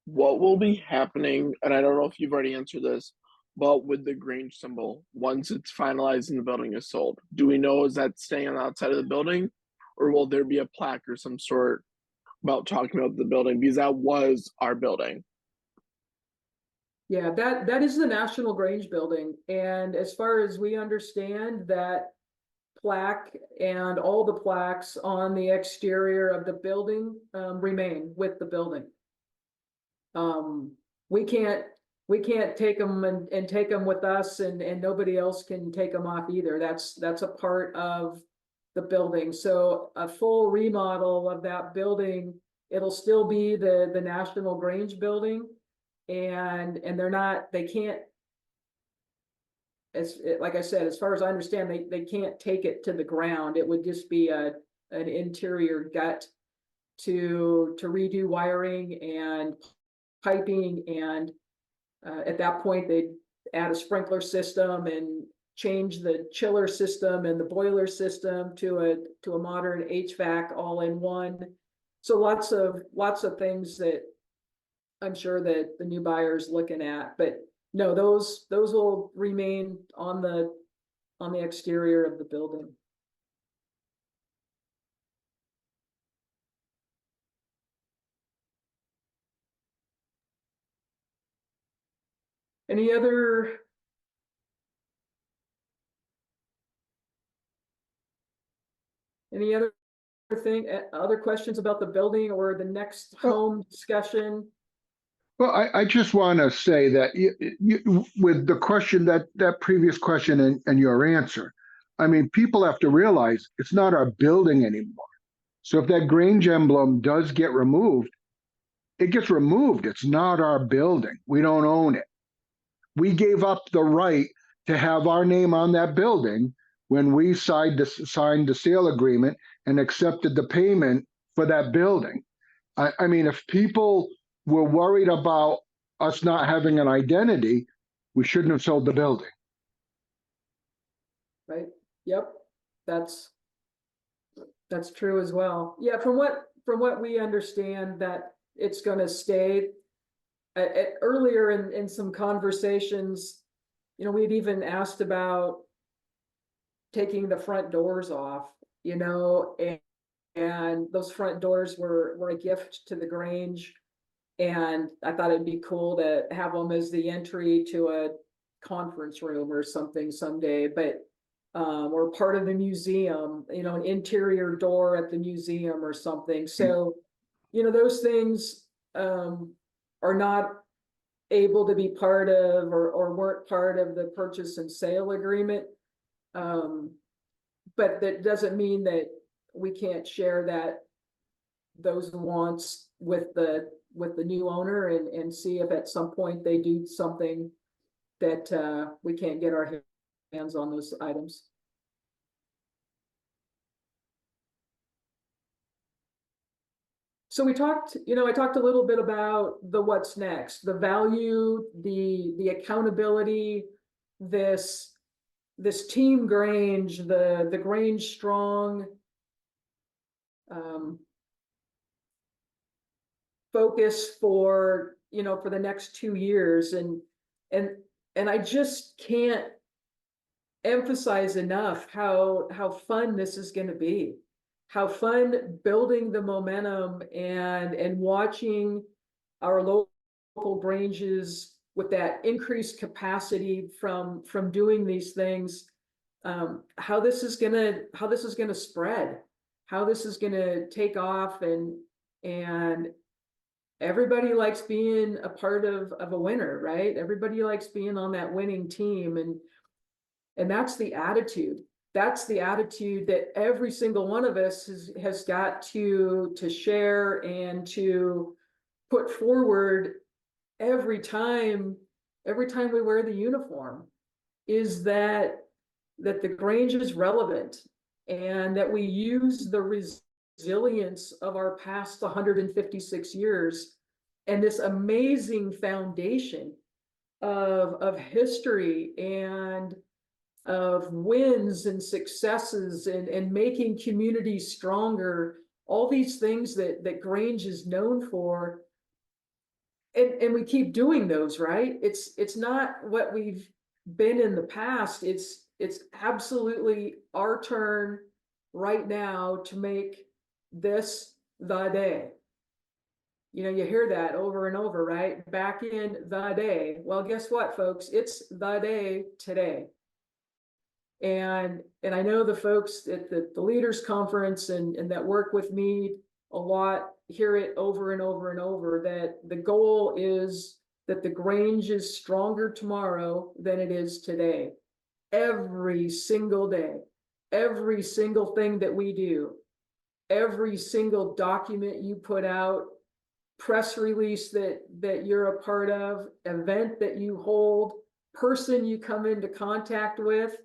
what will be happening, and I don't know if you've already answered this, but with the Grange symbol, once it's finalized and the building is sold, do we know, is that staying on the outside of the building? Or will there be a plaque or some sort about talking about the building? Because that was our building. Yeah, that is the National Grange building, and as far as we understand, that plaque and all the plaques on the exterior of the building remain with the building. We can't take them and take them with us, and nobody else can take them off either. That's a part of the building. So a full remodel of that building, it'll still be the National Grange building, and they can't, like I said, as far as I understand, they can't take it to the ground. It would just be an interior gut to redo wiring and piping, and at that point they'd add a sprinkler system and change the chiller system and the boiler system to a modern HVAC all in one. So lots of things that I'm sure that the new buyer is looking at, but no, those will remain on the exterior of the building. Any other other questions about the building or the next home discussion? Well, I just want to say that with the question, that previous question and your answer, I mean, people have to realize it's not our building anymore. So if that Grange emblem does get removed, it gets removed. It's not our building. We don't own it. We gave up the right to have our name on that building when we signed the sale agreement and accepted the payment for that building. I mean, if people were worried about us not having an identity, we shouldn't have sold the building. Right. Yep. That's true as well. Yeah. From what we understand, that it's going to stay. Earlier in some conversations, we'd even asked about taking the front doors off, and those front doors were a gift to the Grange. And I thought it'd be cool to have them as the entry to a conference room or something someday, but or part of the museum, an interior door at the museum or something. So, those things are not able to be part of or weren't part of the purchase and sale agreement. But that doesn't mean that we can't share those wants with the new owner and see if at some point they do something that we can't get our hands on those items. So I talked a little bit about the what's next, the value, the accountability, this team Grange, the Grange strong focus for the next 2 years, and I just can't emphasize enough how fun this is going to be. How fun building the momentum and watching our local Granges with that increased capacity from doing these things. How this is gonna spread, how this is gonna take off, and everybody likes being a part of a winner, right? Everybody likes being on that winning team, and that's the attitude. That's the attitude that every single one of us has got to share and to put forward every time we wear the uniform, is that the Grange is relevant, and that we use the resilience of our past 156 years and this amazing foundation of history and of wins and successes and making communities stronger, all these things that Grange is known for, and we keep doing those, right? It's not what we've been in the past. It's absolutely our turn right now to make this the day. You know, you hear that over and over, right? Back in the day. Well, guess what, folks? It's the day today. And I know the folks at the leaders conference and that work with me a lot hear it over and over and over, that the goal is that the Grange is stronger tomorrow than it is today. Every single day, every single thing that we do, every single document you put out, press release that you're a part of, event that you hold, person you come into contact with,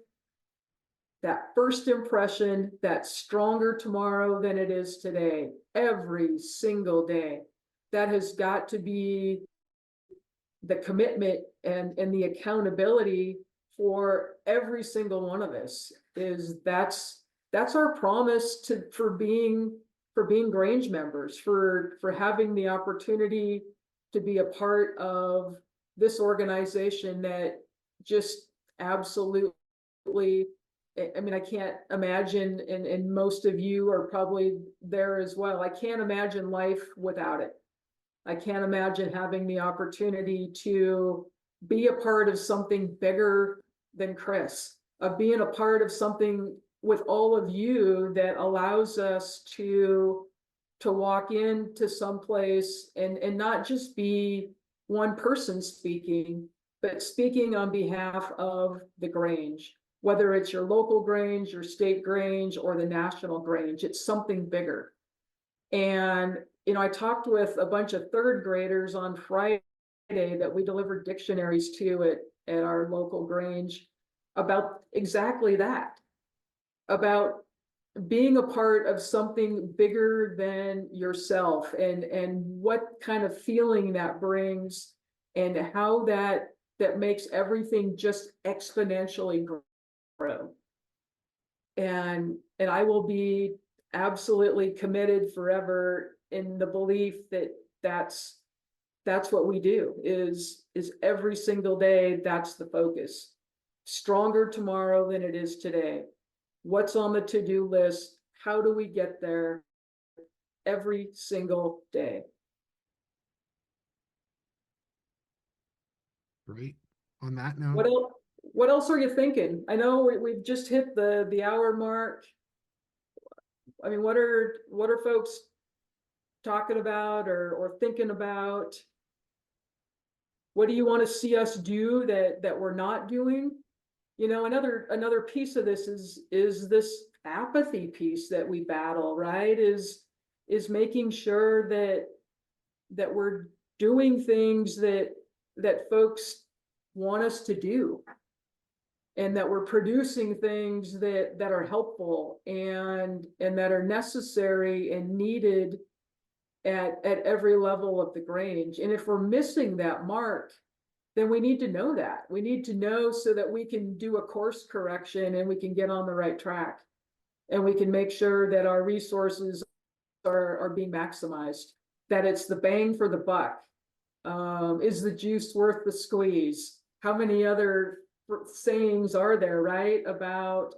that first impression that's stronger tomorrow than it is today, every single day. That has got to be the commitment and the accountability for every single one of us. Is that's our promise for being Grange members, for having the opportunity to be a part of this organization that just absolutely, I mean, I can't imagine, and most of you are probably there as well. I can't imagine life without it. I can't imagine having the opportunity to be a part of something bigger than Chris, of being a part of something with all of you that allows us to walk into some place and not just be one person speaking, but speaking on behalf of the Grange. Whether it's your local Grange, your state Grange, or the national Grange, it's something bigger. And, you know, I talked with a bunch of third graders on Friday that we delivered dictionaries to at our local Grange about exactly that, about being a part of something bigger than yourself, and what kind of feeling that brings, and how that makes everything just exponentially grow. And I will be absolutely committed forever in the belief that that's what we do, is every single day. That's the focus. Stronger tomorrow than it is today. What's on the to-do list? How do we get there? Every single day. Great. On that note, What else are you thinking? I know we've just hit the hour mark. I mean, what are folks talking about or thinking about? What do you want to see us do that we're not doing? You know, another piece of this is this apathy piece that we battle, right? Is making sure that we're doing things that folks want us to do, and that we're producing things that are helpful and that are necessary and needed at every level of the Grange. And if we're missing that mark, then we need to know that. We need to know so that we can do a course correction and we can get on the right track, and we can make sure that our resources are being maximized, that it's the bang for the buck. Is the juice worth the squeeze? How many other sayings are there, right? About,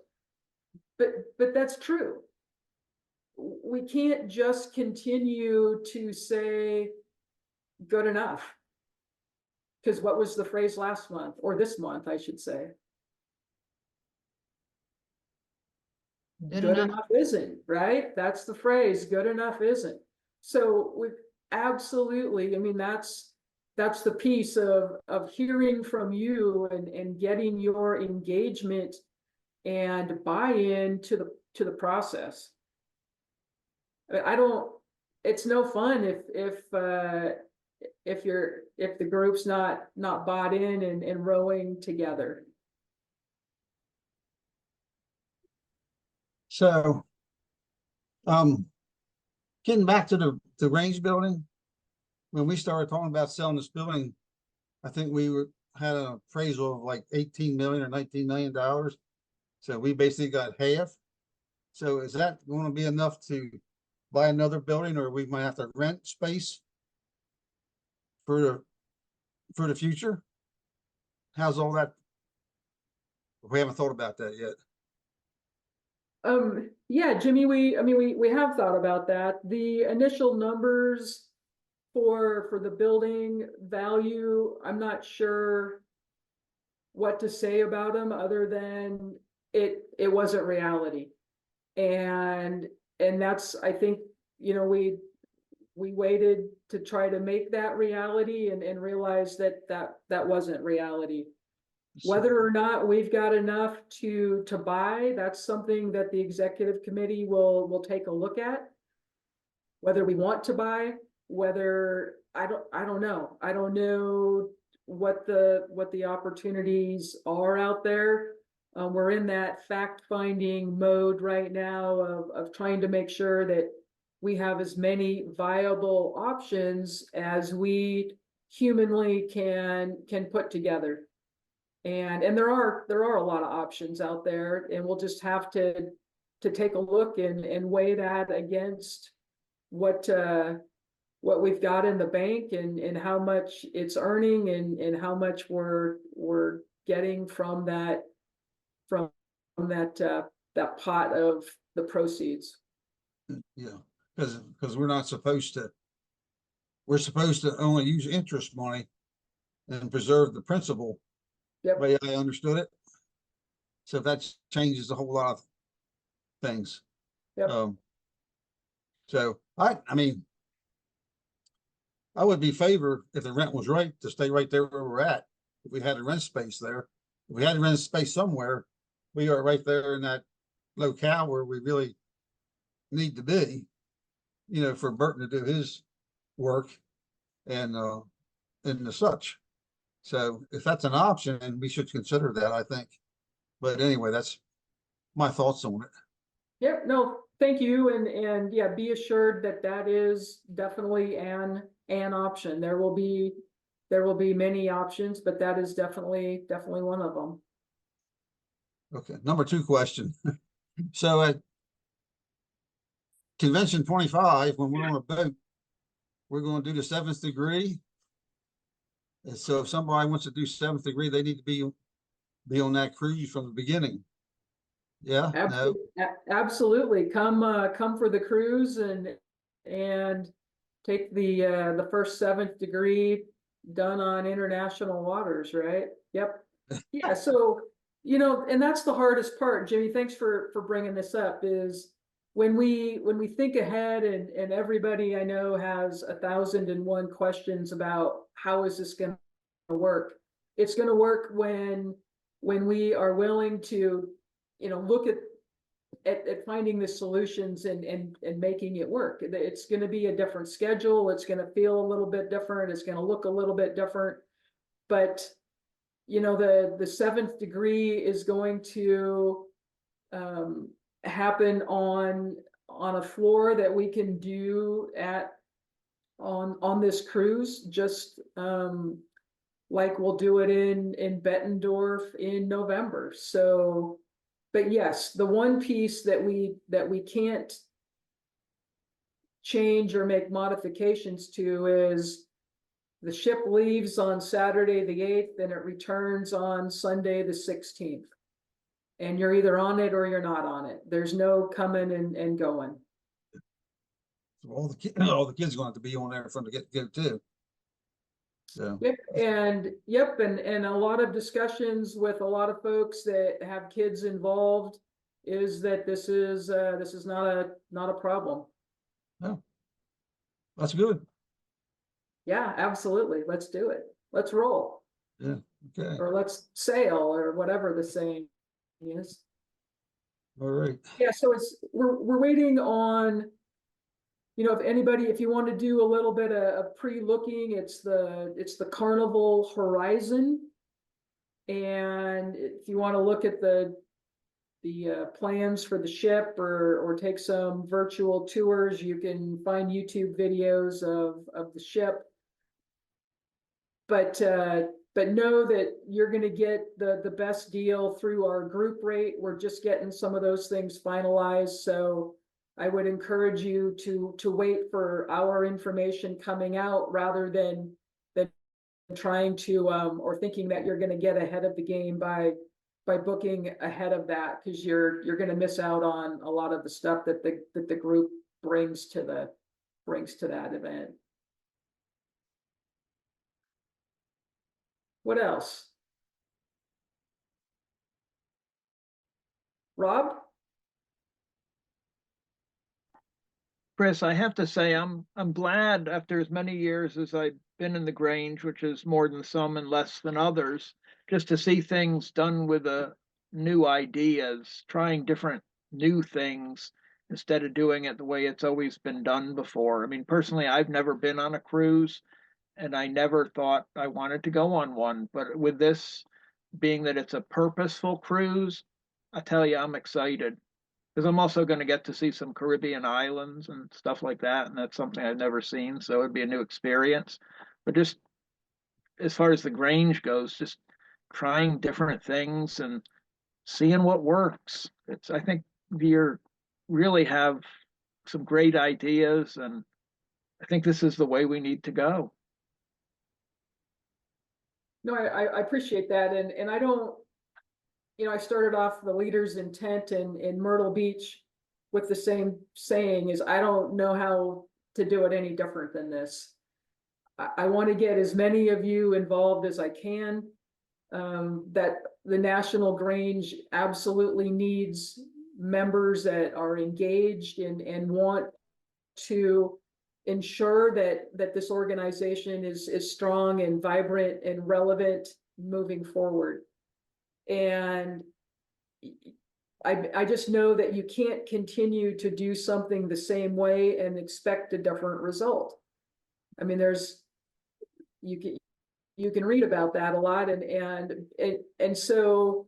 but that's true. We can't just continue to say good enough. Because what was the phrase last month, or this month, I should say? Good enough isn't, right? That's the phrase, good enough isn't. So we absolutely, I mean, that's the piece of hearing from you and getting your engagement and buy-in to the process. I don't, it's no fun if the group's not bought in and rowing together. So, getting back to the Grange building, when we started talking about selling this building, I think we had an appraisal of like 18 million or 19 million dollars. So we basically got half. So is that going to be enough to buy another building, or we might have to rent space? for the future? How's all that? We haven't thought about that yet. Yeah, Jimmy, we have thought about that. The initial numbers for the building value, I'm not sure what to say about them other than it wasn't reality. And that's, I think, we waited to try to make that reality and realize that wasn't reality. Whether or not we've got enough to buy, that's something that the executive committee will take a look at. Whether we want to buy, whether I don't know. I don't know what the opportunities are out there. We're in that fact-finding mode right now of trying to make sure that we have as many viable options as we humanly can put together. And there are a lot of options out there, and we'll just have to take a look and weigh that against what we've got in the bank and how much it's earning and how much we're getting from that pot of the proceeds. Yeah, because we're supposed to only use interest money and preserve the principal. Yep. Way I understood it. So that changes a whole lot of things. Yep. So I mean, I would be favor if the rent was right to stay right there where we're at. If we had a rent space there, if we had a rent space somewhere, we are right there in that locale where we really need to be, for Burton to do his work and the such. So if that's an option, and we should consider that, I think. But anyway, that's my thoughts on it. Yep, no, thank you. And yeah, be assured that is definitely an option. There will be many options, but that is definitely one of them. Okay, number 2 question. So at Convention 25, when we're on a boat, we're going to do the 7th degree. And so if somebody wants to do 7th degree, they need to be on that cruise from the beginning. Yeah. Absolutely. No. Absolutely. Come for the cruise and take the first 7th degree done on international waters, right? Yep. Yeah. So, and that's the hardest part, Jimmy. Thanks for bringing this up. Is when we think ahead and everybody I know has 1,001 questions about how is this going to work. It's going to work when we are willing to, look at finding the solutions and making it work. It's going to be a different schedule. It's going to feel a little bit different. It's going to look a little bit different, but the 7th degree is going to happen on a floor that we can do on this cruise, just like we'll do it in Bettendorf in November. So, but yes, the one piece that we can't change or make modifications to is the ship leaves on Saturday the 8th and it returns on Sunday the 16th. And you're either on it or you're not on it. There's no coming and going. So all the kids are going to have to be on there from the get-go too. So. Yep, and a lot of discussions with a lot of folks that have kids involved is that this is not a problem. No, that's good. Yeah, absolutely. Let's do it. Let's roll. Yeah. Okay. Or let's sail, or whatever the saying is. All right. Yeah. So we're waiting on. If you want to do a little bit of pre-looking, it's the Carnival Horizon. And if you want to look at the plans for the ship or take some virtual tours, you can find YouTube videos of the ship. But know that you're going to get the best deal through our group rate. We're just getting some of those things finalized. So I would encourage you to wait for our information coming out rather than trying to, or thinking that you're gonna get ahead of the game by booking ahead of that, because you're gonna miss out on a lot of the stuff that the group brings to that event. What else? Rob? Chris, I have to say, I'm glad after as many years as I've been in the Grange, which is more than some and less than others, just to see things done with new ideas, trying different new things instead of doing it the way it's always been done before. I mean, personally, I've never been on a cruise, and I never thought I wanted to go on one. But with this being that it's a purposeful cruise, I tell you, I'm excited. Because I'm also going to get to see some Caribbean islands and stuff like that, and that's something I've never seen, so it'd be a new experience. But just as far as the Grange goes, just trying different things and seeing what works. I think you really have some great ideas, and I think this is the way we need to go. No, I appreciate that, and I don't, I started off the leader's intent in Myrtle Beach with the same saying, is I don't know how to do it any different than this. I want to get as many of you involved as I can. That the National Grange absolutely needs members that are engaged and want to ensure that this organization is strong and vibrant and relevant moving forward. And I just know that you can't continue to do something the same way and expect a different result. I mean, you can read about that a lot, and so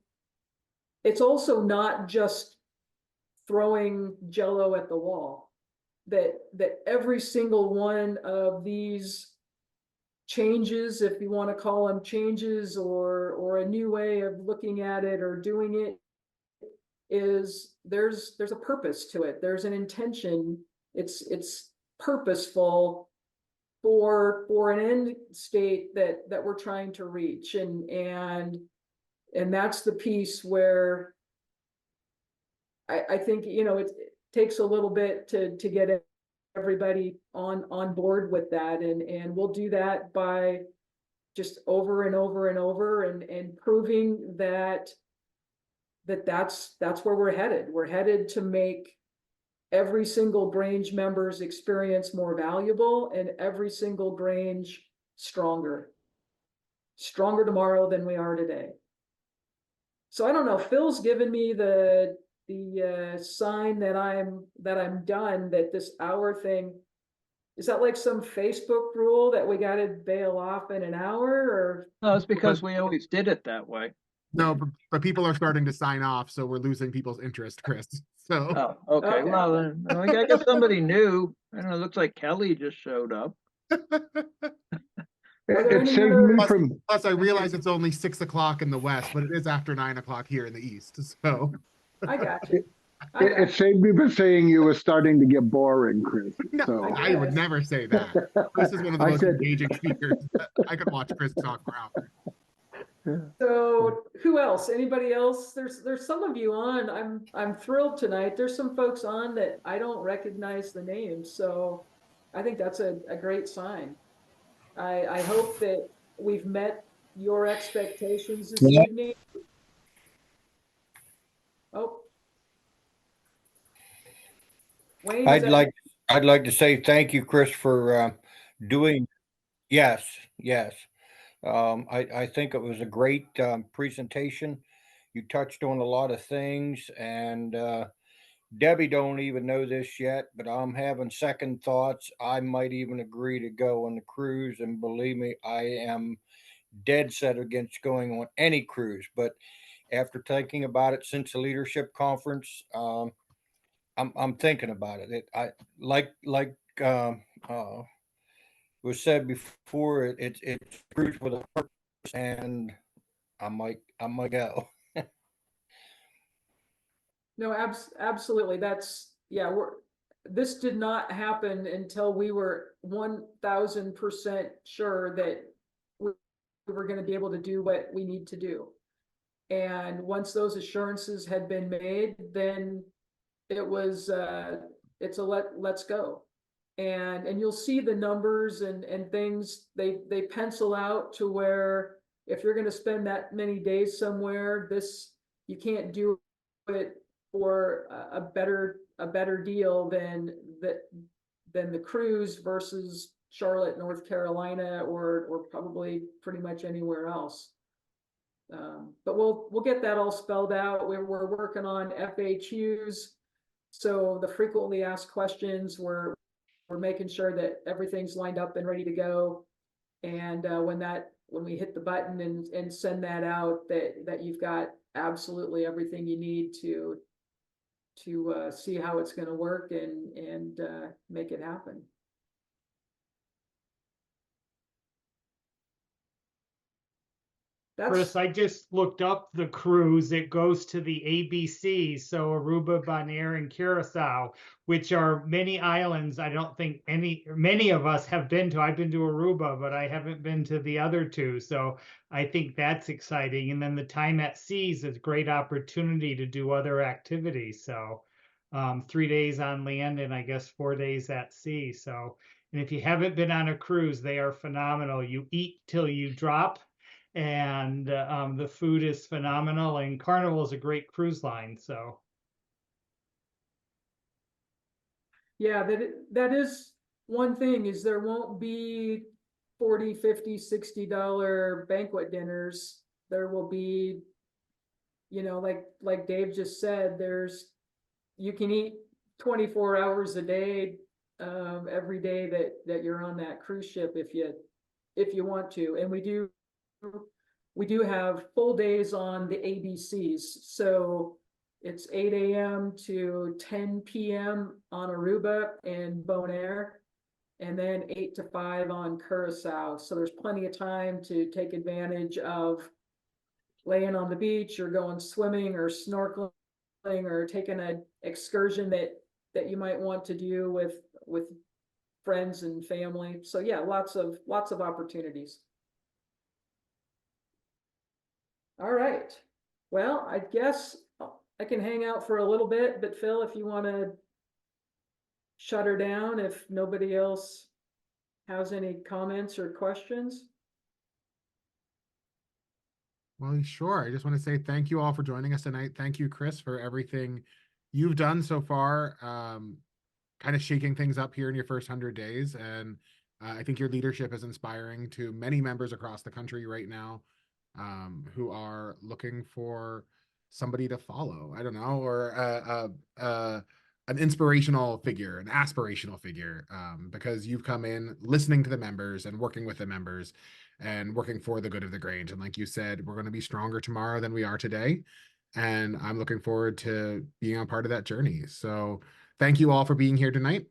it's also not just throwing Jello at the wall. That every single one of these changes, if you want to call them changes, or a new way of looking at it or doing it, is there's a purpose to it. There's an intention. It's purposeful for an end state that we're trying to reach, and that's the piece where I think it takes a little bit to get everybody on board with that, and we'll do that by just over and over and over and proving that's where we're headed. We're headed to make every single Grange member's experience more valuable, and every single Grange stronger tomorrow than we are today. So I don't know, Phil's given me the sign that I'm done, that this hour thing, is that like some Facebook rule that we got to bail off in an hour, or? No, it's because we always did it that way. No, but people are starting to sign off, so we're losing people's interest, Chris. So Oh, okay. Okay. Well, then, I guess somebody new. I don't know. It looks like Kelly just showed up. there It any saved other- me from, plus I realize it's only 6 o'clock in the West, but it is after 9 o'clock here in the East. So I got you. it saved me from saying you were starting to get boring, Chris. no, So I would never say that. Chris is one of the I most said- engaging speakers. I could watch Chris talk for hours. So who else? Anybody else? There's some of you on. I'm thrilled tonight. There's some folks on that I don't recognize the names, so I think that's a great sign. I hope that we've met your expectations this evening. Oh. Wayne, is that- I'd like to say thank you, Chris, for doing. Yes, yes. I think it was a great presentation. You touched on a lot of things, and Debbie don't even know this yet, but I'm having second thoughts. I might even agree to go on the cruise, and believe me, I am dead set against going on any cruise. But after thinking about it since the leadership conference, I'm thinking about it. I like was said before. It's cruise with a purpose, and I might go. No, absolutely. This did not happen until we were 1000% sure that were going to be able to do what we need to do. And once those assurances had been made, then it was it's a let's go. And you'll see the numbers and things they pencil out to where if you're going to spend that many days somewhere, this you can't do it for a better deal than the cruise versus Charlotte, North Carolina, or probably pretty much anywhere else. But we'll get that all spelled out. We're working on FAQs, so the frequently asked questions. We're making sure that everything's lined up and ready to go. And when we hit the button and send that out, that you've got absolutely everything you need to see how it's going to work and make it happen. Chris, I just looked up the cruise. It goes to the ABC, so Aruba, Bonaire, and Curacao, which are many islands. I don't think many of us have been to. I've been to Aruba, but I haven't been to the other two. So I think that's exciting. And then the time at sea is a great opportunity to do other activities. So 3 days on land and I guess 4 days at sea. So, and if you haven't been on a cruise, they are phenomenal. You eat till you drop. And the food is phenomenal, and Carnival is a great cruise line. So yeah, that is one thing, is there won't be $40, $50, $60 banquet dinners. There will be, like Dave just said, you can eat 24 hours a day, every day that you're on that cruise ship if you want to. And we do have full days on the ABCs. So it's 8 a.m. to 10 p.m. on Aruba and Bonaire, and then 8 to 5 on Curacao. So there's plenty of time to take advantage of laying on the beach or going swimming or snorkeling or taking an excursion that you might want to do with friends and family. So yeah, lots of opportunities. All right. Well, I guess I can hang out for a little bit, but Phil, if you want to shut her down, if nobody else has any comments or questions. Well, sure. I just want to say thank you all for joining us tonight. Thank you, Chris, for everything you've done so far, kind of shaking things up here in your first 100 days. And I think your leadership is inspiring to many members across the country right now, who are looking for somebody to follow. I don't know, or an inspirational figure, an aspirational figure, because you've come in listening to the members and working with the members and working for the good of the Grange. And like you said, we're going to be stronger tomorrow than we are today. And I'm looking forward to being a part of that journey. So thank you all for being here tonight.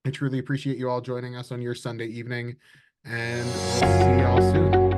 I truly appreciate you all joining us on your Sunday evening, and we'll see you all soon.